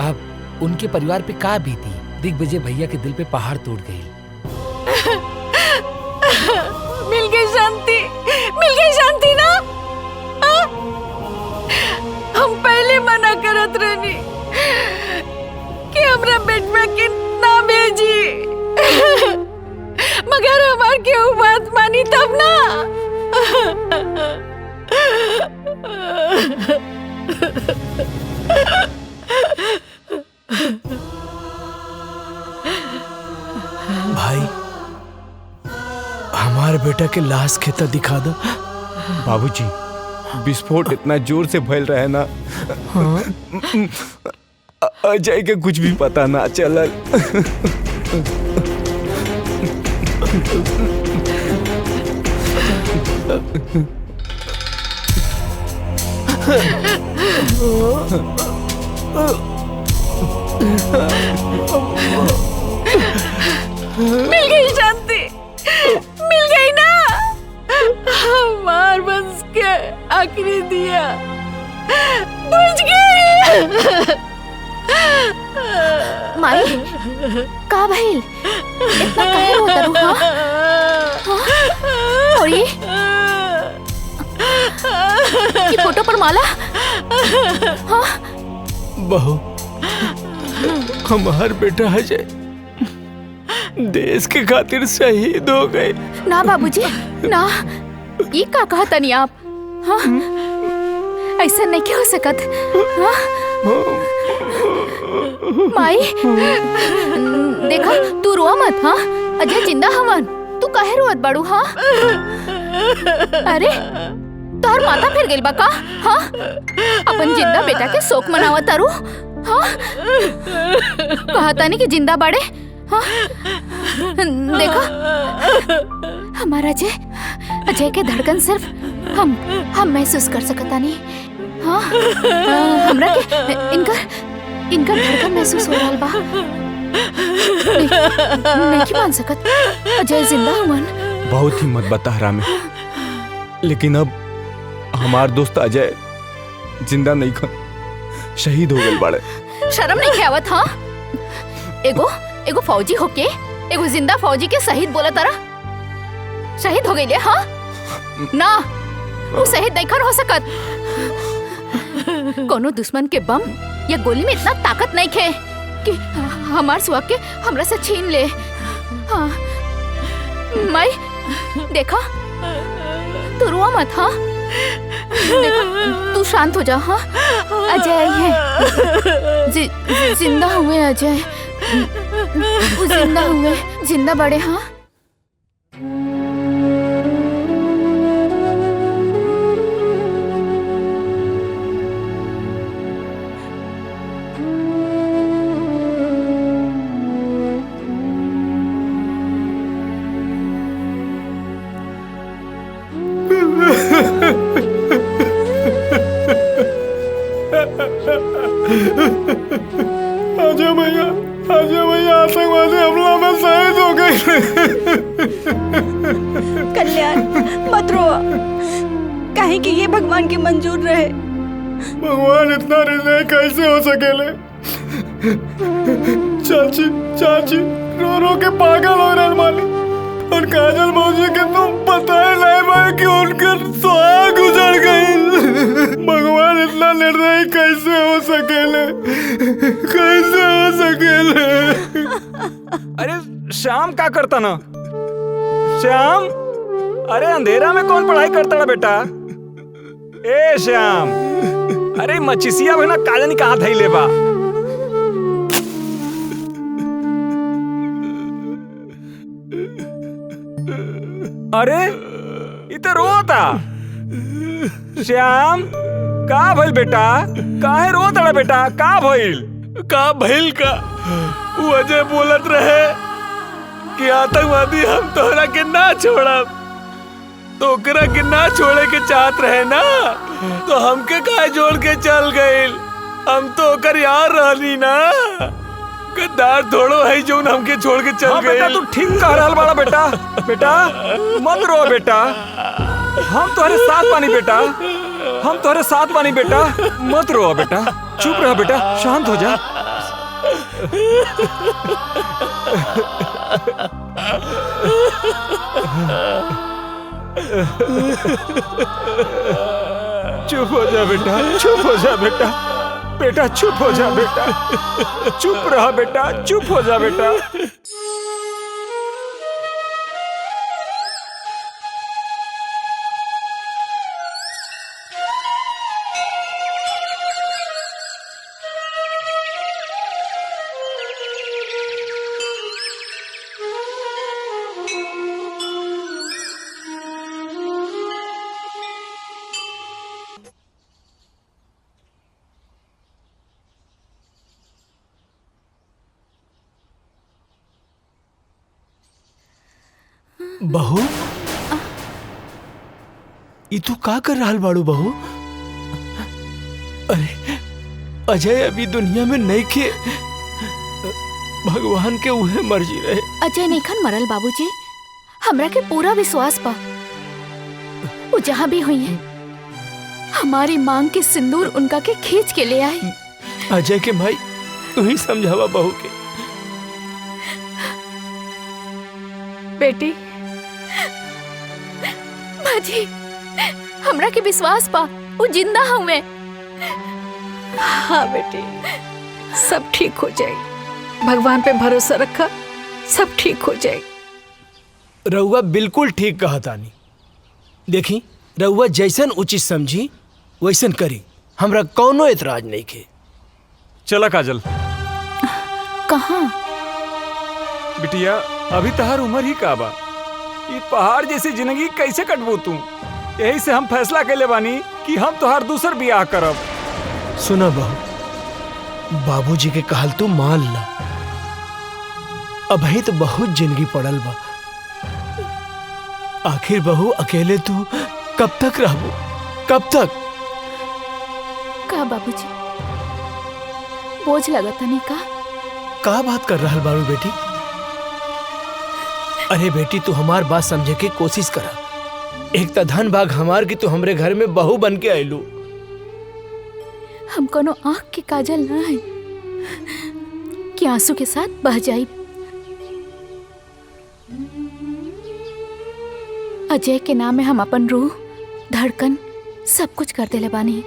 Speaker 12: अब उनके परिवार पे का बीती। दिग्विजय भैया के दिल पे पहाड़ टूट गई।
Speaker 3: मिल गई शांति, मिल गई शांति ना। हम पहले मना करत रहनी कि हमरा बेटवा के ना भेजी, मगर हमार केहू बात मानी तब ना।
Speaker 5: भाई हमारे बेटा के लाश खेता दिखा दो।
Speaker 6: बाबूजी, विस्फोट इतना जोर से फैल रहा है ना, अजय के कुछ भी पता ना चलल।
Speaker 3: मिल गई शांति, मिल गई ना। हमार बस के आखिरी दिया बुझ गई।
Speaker 2: माई का भइल? इतना काहे रोता रू? हाँ? और ये फोटो पर माला? हाँ?
Speaker 5: बहू, हमार बेटा अजय देश के खातिर शहीद हो गए।
Speaker 2: ना बाबूजी ना, ये का कहा तनी आप? हाँ? ऐसा नहीं क्यों हो सकत? हाँ? माई देखा, तू रोआ मत। हाँ, अजय जिंदा हवन, तू काहे रोत बाड़ू? हाँ, अरे तोहर माथा फिर गेल बा का? हाँ, अपन जिंदा बेटा के शोक मनावा तारू। हाँ, कहा तानी कि जिंदा बाड़े। हाँ, देखा हमारा अजय के धड़कन सिर्फ हम महसूस कर सकता नहीं। हाँ, हमरा के इनका धड़कन महसूस हो रहा बा। नहीं मान सकत, अजय जिंदा हुआ।
Speaker 6: बहुत हिम्मत बता हरामी, लेकिन अब हमार दोस्त अजय जिंदा नहीं खा, शहीद हो गए बाड़े।
Speaker 2: शर्म नहीं आवत? हाँ, एगो फौजी होके एगो जिंदा फौजी के शहीद बोला तारा? शहीद हो गई? हाँ ना, वो शहीद नहीं हो सकत। कोनो दुश्मन के बम या गोली में इतना ताकत नहीं खे कि हमार सुहाग के हमरा से छीन ले। हाँ माई देखा, तू रोआ मत। हाँ देखा, तू शांत हो जा। हाँ, अजय है, जिंदा हुए अजय, जिंदा हुए, जिंदा बड़े। हाँ,
Speaker 11: अजय भैया आतंकवादी हमला में शहीद हो गए।
Speaker 10: कल्याण मत रो, काहे कि ये भगवान के मंजूर रहे।
Speaker 11: भगवान इतना निर्दयी कैसे हो सकेले? चाची रो रो के पागल हो रहे मालिक। और काजल मौजी के तुम पता ही नहीं भाई कि उनके सुहाग गुजर गई। भगवान इतना निर्दयी कैसे हो सकेले? कैसे हो सकेले?
Speaker 6: अरे श्याम क्या करता ना? श्याम, अरे अंधेरा में कौन पढ़ाई करता ना बेटा? ए श्याम, अरे मचिसिया में ना काजनी कहाँ धैले बा। अरे इधर रोता श्याम, का भइल बेटा? काहे रोता बेटा? का भइल?
Speaker 12: का भइल का? वो अजय बोलत रहे कि आतंकवादी हम तोहरा के ना छोड़ब, तो ओकरा के ना छोड़े के चाहत रहे ना, तो हमके काहे जोड़ के चल गइल? हम तो ओकर यार रहनी ना, गद्दार थोड़ो है जो हमके छोड़ के चल गइल।
Speaker 6: बेटा तू ठीक कह रहल बाड़ा बेटा। बेटा मत रो बेटा, हम तुम्हारे साथ बानी बेटा, हम तुम्हारे साथ बानी बेटा, मत रो बेटा, चुप रह बेटा, शांत हो जा। चुप हो जा बेटा, चुप हो जा बेटा, बेटा चुप हो जा बेटा, चुप रहा बेटा, चुप हो जा बेटा।
Speaker 5: बहू, ई तू का कर रहल बाड़ू बहू? अरे अजय अभी दुनिया में नहीं खे, भगवान के उहे मर्जी रहे।
Speaker 2: अजय नेखन मरल बाबूजी, हमरा के पूरा विश्वास बा वो जहाँ भी हुई है हमारी मांग के सिंदूर उनका के खींच के ले आई।
Speaker 5: अजय के भाई तू ही समझावा बहू के।
Speaker 2: बेटी माजी, हमरा के विश्वास बा वो जिंदा हुए।
Speaker 3: हाँ बेटी, सब ठीक हो जाएगी, भगवान पे भरोसा रखा, सब ठीक हो जाएगी।
Speaker 5: रउआ बिल्कुल ठीक कहा तानी। देखी रउआ जैसन उचित समझी वैसन करी, हमरा कौनो एतराज नहीं के।
Speaker 6: चला काजल।
Speaker 2: कहाँ?
Speaker 6: बिटिया अभी तहार उम्र ही का बा, ये पहाड़ जैसी जिंदगी कैसे कटबू तू? यही से हम फैसला कैले बानी कि हम तोहार दूसर बियाह करब।
Speaker 5: सुना बहू, बाबूजी के कहल तू मान ला, अभी तो बहुत जिंदगी पड़ल बा। आखिर बहू अकेले तू कब तक रहबू? कब तक?
Speaker 2: का बाबूजी बोझ लगता नहीं
Speaker 5: का बात कर रहल बारू बेटी? अरे बेटी तू हमार बात समझे के कोशिश करा। एक त धन भाग हमार की तू हमरे घर में बहू बन के आयलू।
Speaker 2: हम कोनो आँख के काजल ना है कि आंसू के साथ बह जाई। अजय के नाम में हम अपन रूह, धड़कन सब कुछ कर देले बानी।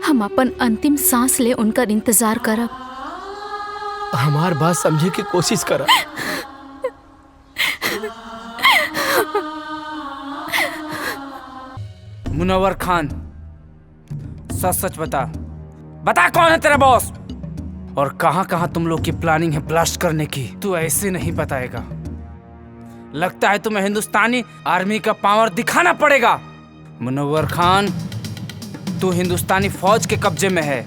Speaker 2: हम अपन अंतिम सांस ले उनका इंतजार करब।
Speaker 5: हमार बात समझे की कोशिश करा।
Speaker 16: मुनव्वर खान, सच सच बता, बता कौन है तेरा बॉस और कहां कहां तुम लोग की प्लानिंग है ब्लास्ट करने की? तू ऐसे नहीं बताएगा, लगता है तुम्हें हिंदुस्तानी आर्मी का पावर दिखाना पड़ेगा। मुनव्वर खान, तू हिंदुस्तानी फौज के कब्जे में है।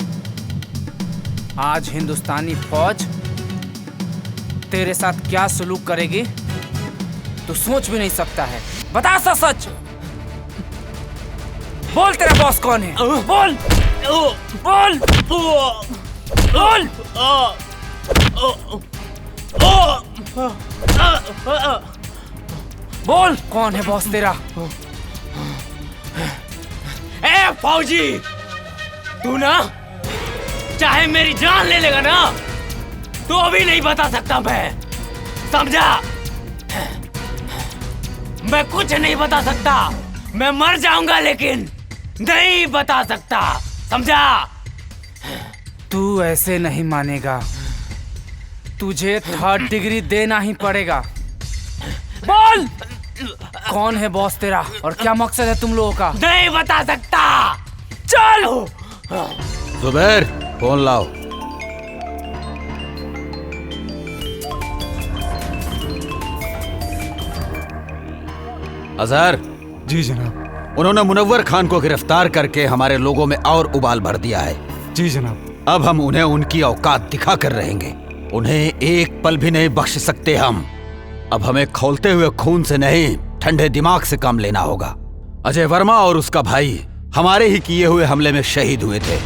Speaker 16: आज हिंदुस्तानी फौज तेरे साथ क्या सलूक करेगी तू सोच भी नहीं सकता है। बता सच सच, बोल तेरा बॉस कौन है? बोल बोल बोल। बोल कौन है बॉस तेरा?
Speaker 17: ए फौजी, तू ना चाहे मेरी जान ले लेगा ना तो अभी नहीं बता सकता मैं, समझा? मैं कुछ नहीं बता सकता, मैं मर जाऊंगा लेकिन नहीं बता सकता, समझा?
Speaker 16: तू ऐसे नहीं मानेगा, तुझे 3rd डिग्री देना ही पड़ेगा। बोल कौन है बॉस तेरा और क्या मकसद है तुम लोगों का?
Speaker 17: नहीं बता सकता।
Speaker 16: चल।
Speaker 7: जुबैर, फोन लाओ। अजहर।
Speaker 6: जी जनाब।
Speaker 7: उन्होंने मुनव्वर खान को गिरफ्तार करके हमारे लोगों में और उबाल भर दिया है।
Speaker 6: जी जनाब।
Speaker 7: अब हम उन्हें उनकी औकात दिखा कर रहेंगे। उन्हें एक पल भी नहीं बख्श सकते हम। अब हमें खौलते हुए खून से नहीं, ठंडे दिमाग से काम लेना होगा। अजय वर्मा और उसका भाई हमारे ही किए हुए हमले में शहीद हुए थे।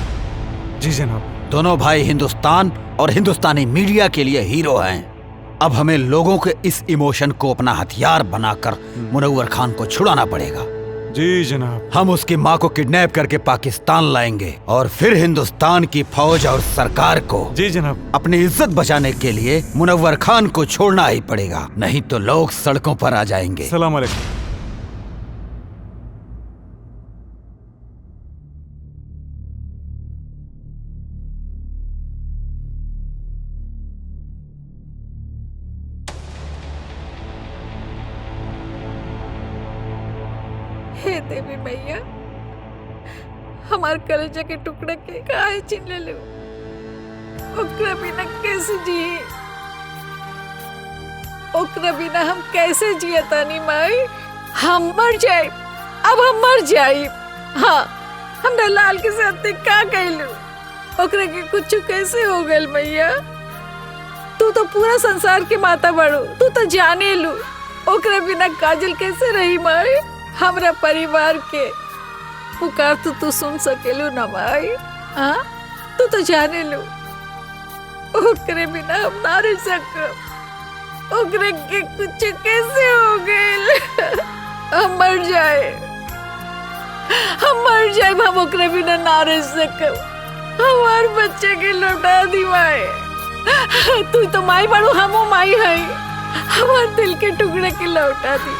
Speaker 6: जी जनाब।
Speaker 7: दोनों भाई हिंदुस्तान और हिंदुस्तानी मीडिया के लिए हीरो हैं। अब हमें लोगों के इस इमोशन को अपना हथियार बनाकर मुनव्वर खान को छुड़ाना पड़ेगा।
Speaker 6: जी जनाब।
Speaker 7: हम उसकी माँ को किडनैप करके पाकिस्तान लाएंगे और फिर हिंदुस्तान की फौज और सरकार को
Speaker 6: जी जनाब
Speaker 7: अपनी इज्जत बचाने के लिए मुनव्वर खान को छोड़ना ही पड़ेगा, नहीं तो लोग सड़कों पर आ जाएंगे।
Speaker 6: सलाम अलैकुम।
Speaker 3: हे देवी मैया, हमार कलेजा के टुकड़े के काहे छीन ले लो। ओकरा बिना कैसे जिए, ओकरा बिना हम कैसे जिए तानी माई। हम मर जाए, अब हम मर जाए। हाँ, हमरा लाल के साथ का कहलू, ओकरा के कुछ कैसे हो गल मैया। तू तो पूरा संसार के माता बड़ो, तू तो जाने लू। ओकरा बिना काजल कैसे रही माई। हमरा परिवार के पुकार तो तू सुन सकेलू ना माई। हाँ, तू तो जाने लो, ओकरे बिना हम ना रह सकब। ओकरे के कुछ कैसे हो गए। हम मर जाए, हम मर जाए, हम ओकरे बिना ना रह सकब। हमार बच्चे के लौटा दी माई। तू तो माई बड़ू, हमो माई है। हमार दिल के टुकड़े के लौटा दी।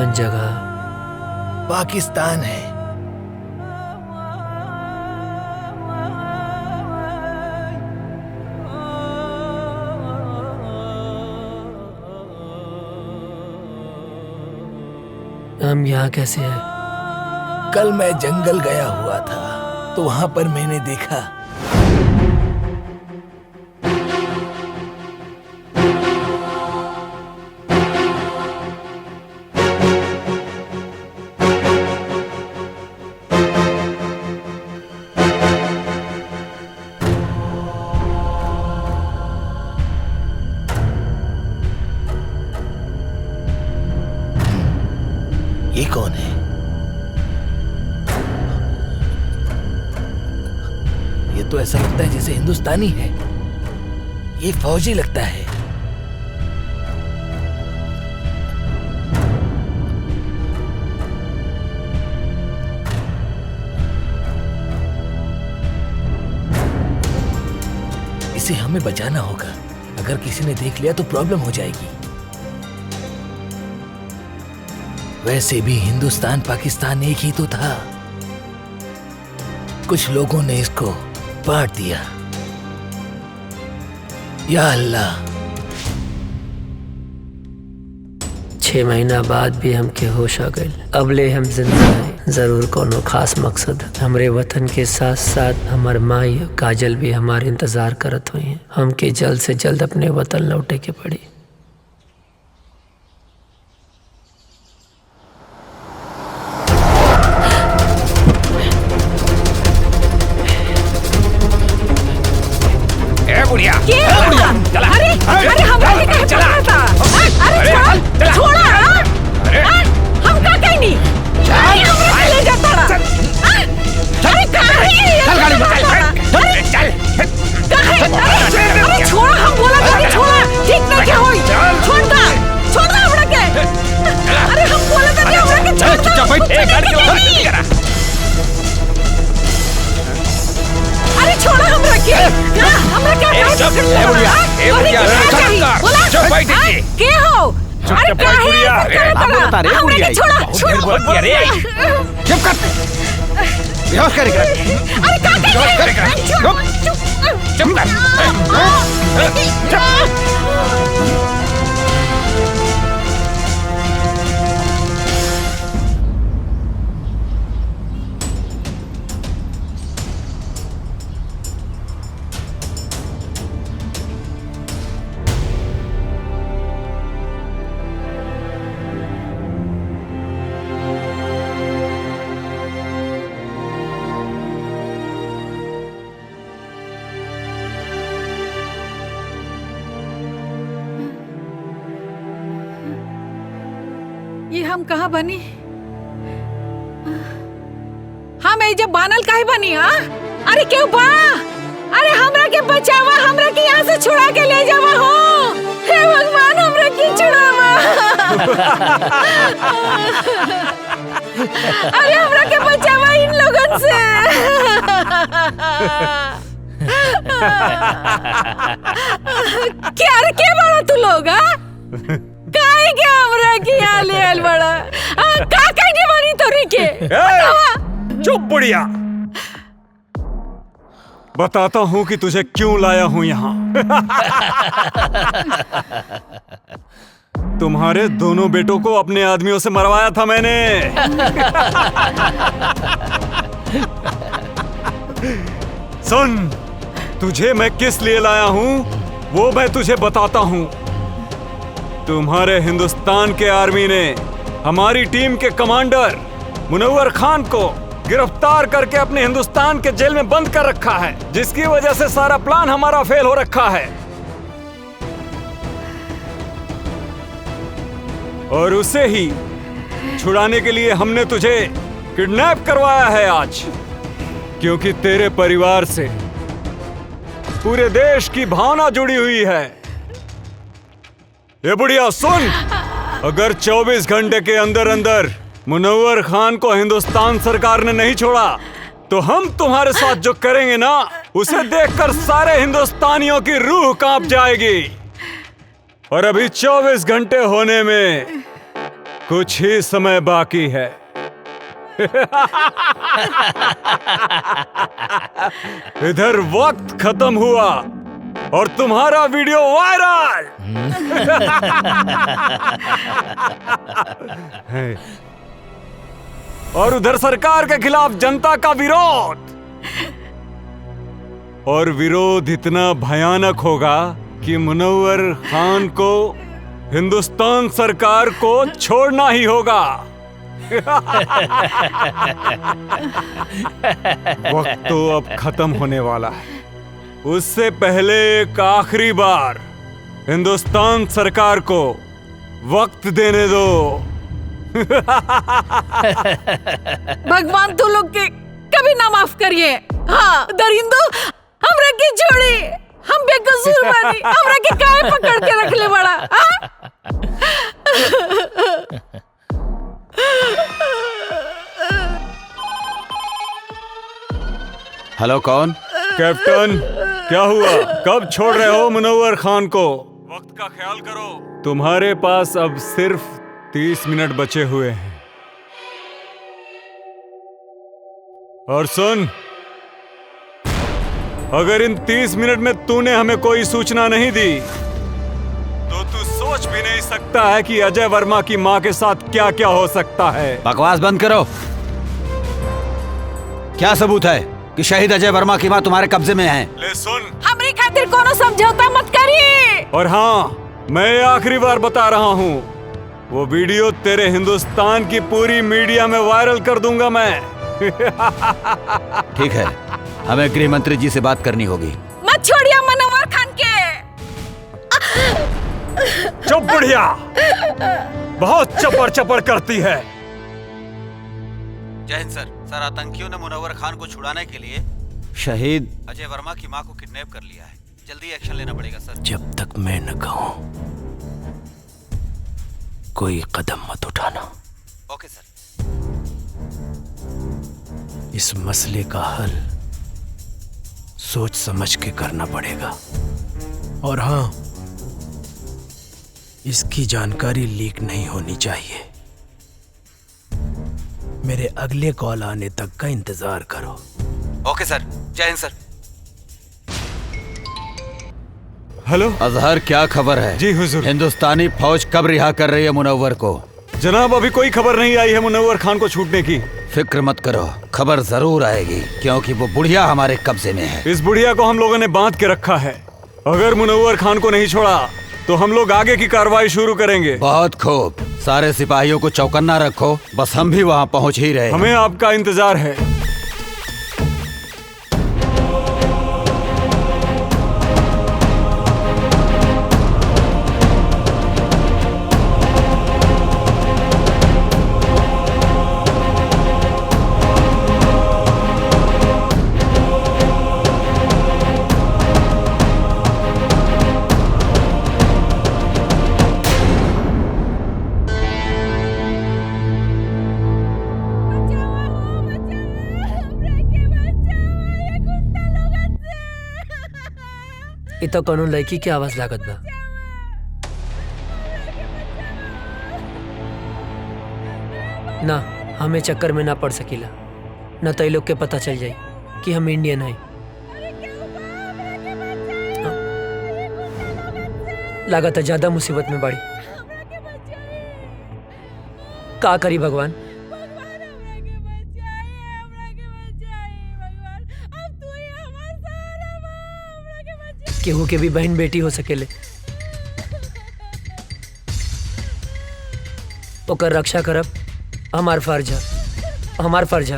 Speaker 1: कौन जगह?
Speaker 12: पाकिस्तान है।
Speaker 1: हम यहाँ कैसे हैं?
Speaker 12: कल मैं जंगल गया हुआ था तो वहां पर मैंने देखा ये कौन है? ये तो ऐसा लगता है जैसे हिंदुस्तानी है। ये फौजी लगता है। इसे हमें बचाना होगा। अगर किसी ने देख लिया तो प्रॉब्लम हो जाएगी। वैसे भी हिंदुस्तान पाकिस्तान एक ही तो था। कुछ लोगों ने इसको बांट दिया। या अल्लाह।
Speaker 1: 6 महीना बाद भी हमके होश आ गए। अबले हम जिंदा हैं। जरूर कोनो खास मकसद। हमरे वतन के साथ साथ हमार माई काजल भी हमारे इंतजार करत हुई हैं। हमके जल्द से जल्द अपने वतन लौटे के पड़ी।
Speaker 12: बुढ़िया
Speaker 3: चला। अरे हमरा के कहे पकड़ा था। अरे छोड़ा। हम का कहीं नहीं। हमरा के ले जाता रहा। अरे चल गाड़ी में चल। अरे छोड़ा। हम बोला था छोड़ा। ठीक ना क्या होई? छोड़ दो हमरा के। अरे हम बोला था हमरा के छोड़। चुपचाप बैठ। गाड़ी चला। अरे छोड़ा हमरा के। हमरा क्या के हो? अरे क्या है?
Speaker 7: बता रहे
Speaker 3: हमरा के छोड़ा।
Speaker 7: चुप कर। बेहोश करेगा।
Speaker 3: अरे क्या करेगा?
Speaker 12: चुप कर।
Speaker 3: ये हम कहाँ बनी? हम ये जब बानल काहे बनी? अरे क्यों बा? अरे हमरा के बचावा। हमरा के यहाँ से छुड़ा के ले जावा हो। हे भगवान हमरा के छुड़ावा। अरे हमरा के बचावा इन लोगन से। क्या बड़ा तू लोग? काहे के हमरा के यहाँ ले आल बड़ा? का कहीं बनी तोरी के?
Speaker 6: चुप बुढ़िया। बताता हूँ कि तुझे क्यों लाया हूँ यहाँ। तुम्हारे दोनों बेटों को अपने आदमियों से मरवाया था मैंने। सुन, तुझे मैं किस लिए लाया हूँ वो मैं तुझे बताता हूँ। तुम्हारे हिंदुस्तान के आर्मी ने हमारी टीम के कमांडर मुनव्वर खान को गिरफ्तार करके अपने हिंदुस्तान के जेल में बंद कर रखा है, जिसकी वजह से सारा प्लान हमारा फेल हो रखा है। और उसे ही छुड़ाने के लिए हमने तुझे किडनैप करवाया है आज, क्योंकि तेरे परिवार से पूरे देश की भावना जुड़ी हुई है। ये बुढ़िया सुन, अगर 24 घंटे के अंदर अंदर मुनव्वर खान को हिंदुस्तान सरकार ने नहीं छोड़ा तो हम तुम्हारे साथ जो करेंगे ना, उसे देखकर सारे हिंदुस्तानियों की रूह कांप जाएगी। और अभी 24 घंटे होने में कुछ ही समय बाकी है। इधर वक्त खत्म हुआ और तुम्हारा वीडियो वायरल। और उधर सरकार के खिलाफ जनता का विरोध। और विरोध इतना भयानक होगा कि मुनव्वर खान को हिंदुस्तान सरकार को छोड़ना ही होगा। वक्त तो अब खत्म होने वाला है। उससे पहले एक आखिरी बार हिंदुस्तान सरकार को वक्त देने दो।
Speaker 3: भगवान तू लोग के कभी ना माफ करिए। हाँ दरिंदो हमरा के छोड़ी, हम बेकसूर बानी, हमरा के काहे पकड़ के रख ले बड़ा।
Speaker 7: हेलो, कौन?
Speaker 6: कैप्टन, क्या हुआ? कब छोड़ रहे हो मुनव्वर खान को? वक्त का ख्याल करो। तुम्हारे पास अब सिर्फ 30 मिनट बचे हुए हैं। और सुन, अगर इन 30 मिनट में तूने हमें कोई सूचना नहीं दी तो तू सोच भी नहीं सकता है कि अजय वर्मा की मां के साथ क्या क्या हो सकता है।
Speaker 7: बकवास बंद करो। क्या सबूत है कि शहीद अजय वर्मा की मां तुम्हारे कब्जे में है?
Speaker 6: ले सुन,
Speaker 3: हमरी खातिर कोनो समझौता मत करिए।
Speaker 6: और हाँ, मैं आखिरी बार बता रहा हूँ, वो वीडियो तेरे हिंदुस्तान की पूरी मीडिया में वायरल कर दूंगा मैं।
Speaker 7: ठीक है, हमें गृह मंत्री जी से बात करनी होगी।
Speaker 3: मत छोड़िए मुनव्वर खान के।
Speaker 6: चुप बुढ़िया, बहुत चपर चपर करती है।
Speaker 7: जय हिंद सर। सर, आतंकियों ने मुनव्वर खान को छुड़ाने के लिए शहीद अजय वर्मा की मां को किडनैप कर लिया है। जल्दी एक्शन लेना पड़ेगा सर।
Speaker 12: जब तक मैं न कहूं कोई कदम मत उठाना।
Speaker 7: ओके सर।
Speaker 12: इस मसले का हल सोच समझ के करना पड़ेगा। और हाँ, इसकी जानकारी लीक नहीं होनी चाहिए। मेरे अगले कॉल आने तक का इंतजार करो।
Speaker 7: ओके सर। जय हिंद सर।
Speaker 6: हेलो
Speaker 7: अजहर, क्या खबर है?
Speaker 6: जी हुजूर।
Speaker 7: हिंदुस्तानी फौज कब रिहा कर रही है मुनव्वर को?
Speaker 6: जनाब, अभी कोई खबर नहीं आई है मुनव्वर खान को छूटने की।
Speaker 7: फिक्र मत करो, खबर जरूर आएगी, क्योंकि वो बुढ़िया हमारे कब्जे में है।
Speaker 6: इस बुढ़िया को हम लोगों ने बांध के रखा है। अगर मुनव्वर खान को नहीं छोड़ा तो हम लोग आगे की कार्रवाई शुरू करेंगे।
Speaker 7: बहुत खूब, सारे सिपाहियों को चौकन्ना रखो, बस हम भी वहाँ पहुँच ही रहे।
Speaker 6: हमें आपका इंतजार है।
Speaker 1: ये तो कोनो लड़की की आवाज लागत बा। ना, हमें चक्कर में ना पड़ सकीला, न तो ये लोग के पता चल जाए कि हम इंडियन हैं। लागत है ज्यादा मुसीबत में बाड़ी। का करी भगवान? केहू के भी बहन बेटी हो सकेले, ओकर रक्षा करब हमार फर्ज है, हमार फर्ज है।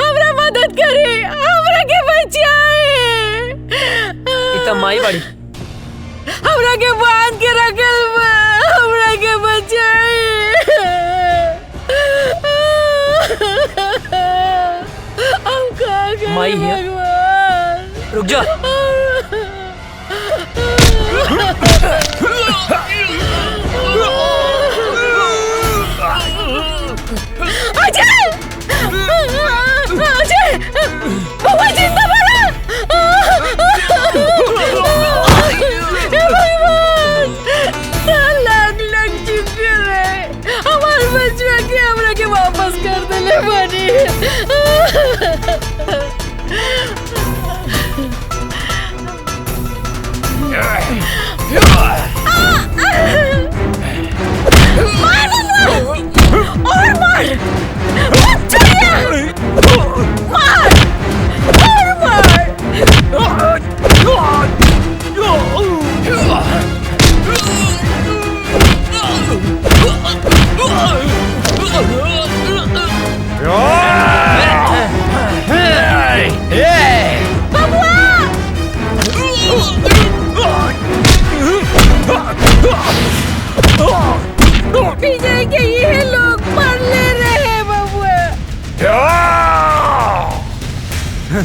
Speaker 3: हमरा मदद करी, हमरा के बचाए।
Speaker 1: इतना माई बाड़ी,
Speaker 3: हमरा के बांध के रखल बा, हमरा के बचाए। हम कहाँ गए
Speaker 1: माई है, रुक जा।
Speaker 3: अजय! अजय! बाबा जिंदा बना! हे भगवान! क्या लगलो? मत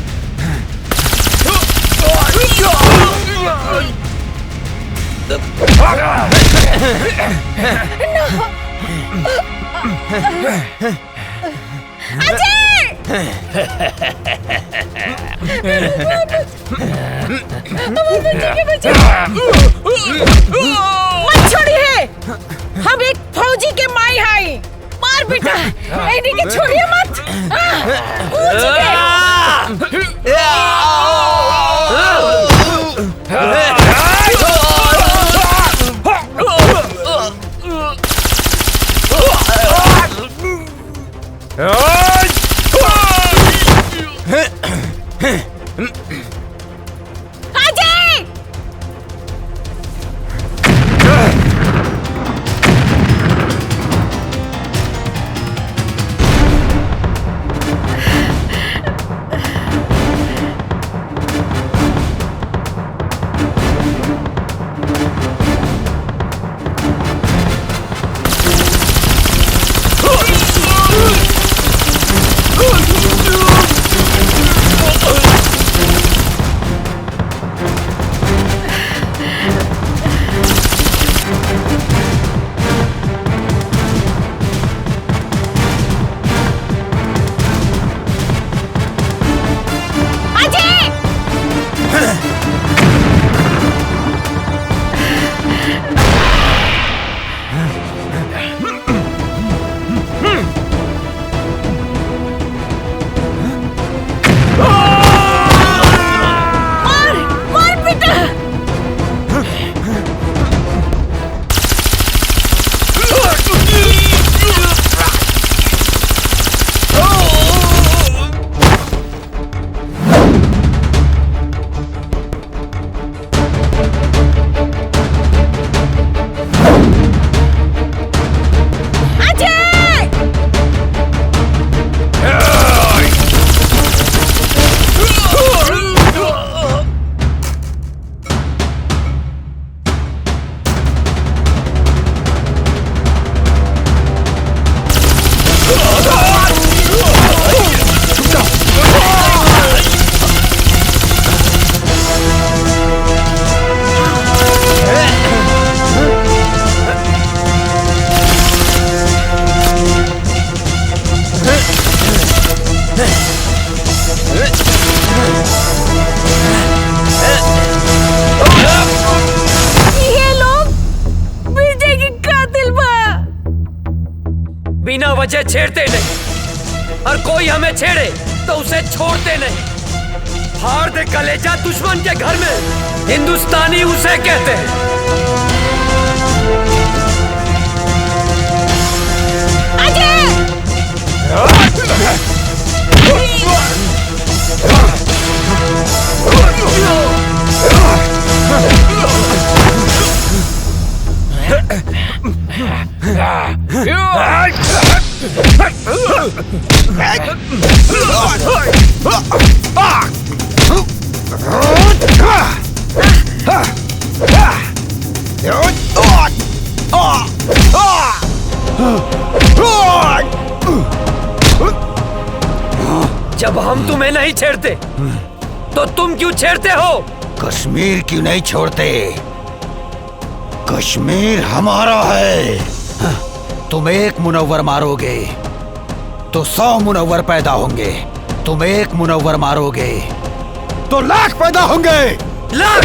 Speaker 3: छोड़िए, हम एक फौजी के माई हाई। मार बेटा, इन्हीं के छोड़िए मत। कूद
Speaker 1: बिना वजह छेड़ते नहीं, और कोई हमें छेड़े तो उसे छोड़ते नहीं। फाड़ दे कलेजा दुश्मन के घर में, हिंदुस्तानी उसे कहते हैं। जब हम तुम्हें नहीं छेड़ते तो तुम क्यों छेड़ते हो?
Speaker 7: कश्मीर क्यों नहीं छोड़ते? कश्मीर हमारा है। तुम एक मुनव्वर मारोगे तो 100 मुनव्वर पैदा होंगे। तुम एक मुनव्वर मारोगे तो लाख पैदा होंगे। लाख!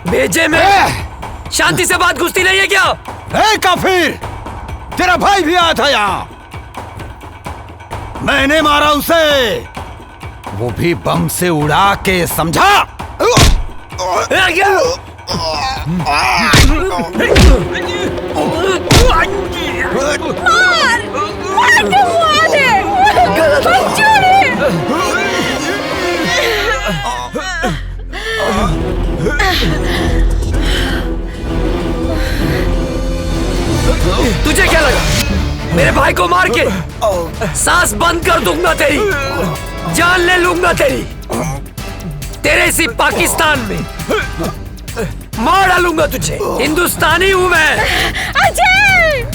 Speaker 1: भेजे में शांति से बात घुसती नहीं है क्या?
Speaker 7: ए काफिर, तेरा भाई भी आया था यहाँ। मैंने मारा उसे, वो भी बम से उड़ा के, समझा?
Speaker 1: तुझे क्या लगा मेरे भाई को मार के सांस बंद कर दूंगा तेरी, जान ले लूंगा तेरी। तेरे इसी पाकिस्तान में मार डालूंगा तुझे। हिंदुस्तानी हूँ मैं,
Speaker 3: अजय!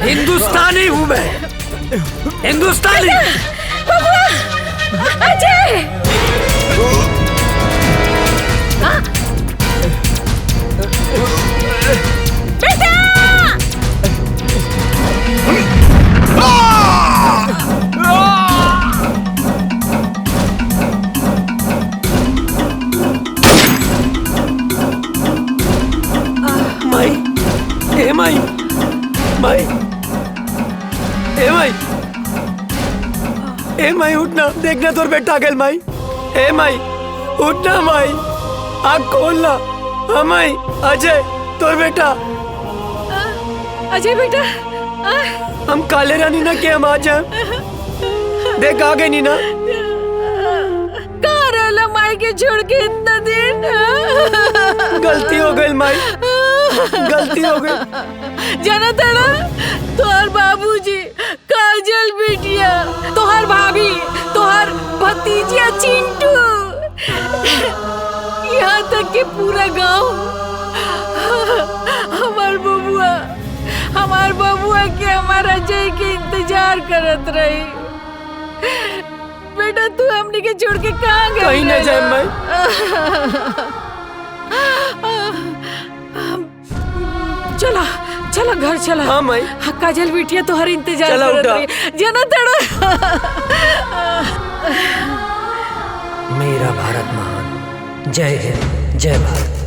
Speaker 1: हिंदुस्तानी हूँ मैं, हिंदुस्तानी।
Speaker 3: अजय! बेटा!
Speaker 1: माई, ए माई, माई, ए माई, ए माई उठना, देखना तोर बेटा आ गया माई। ए माई उठना माई, आँख खोलना। हाँ माई, अजय तोर बेटा।
Speaker 3: अजय बेटा,
Speaker 1: हम काले रानी ना के हम आ जाए, देख आ गए नीना।
Speaker 3: कहाँ रहला माई के छोड़ के इतना दिन?
Speaker 1: गलती हो गई माई, गलती हो गई।
Speaker 3: जाना था ना, तोहर बाबूजी, काजल बिटिया, तोहर भाभी, तोहर भतीजिया चिंटू, यहाँ तक कि पूरा गांव हमार बबुआ के हमारा अजय के इंतजार करत रही। बेटा तू हमने के छोड़ के कहाँ गई?
Speaker 1: कहीं न जाए माई।
Speaker 3: चला चला घर चला।
Speaker 1: हाँ माई।
Speaker 3: काजल बिटिया तो हर इंतजार
Speaker 1: चला
Speaker 3: करत
Speaker 1: उठा।
Speaker 3: रही। जना तड़ा।
Speaker 1: मेरा भारत महान। जय हिंद, जय भारत।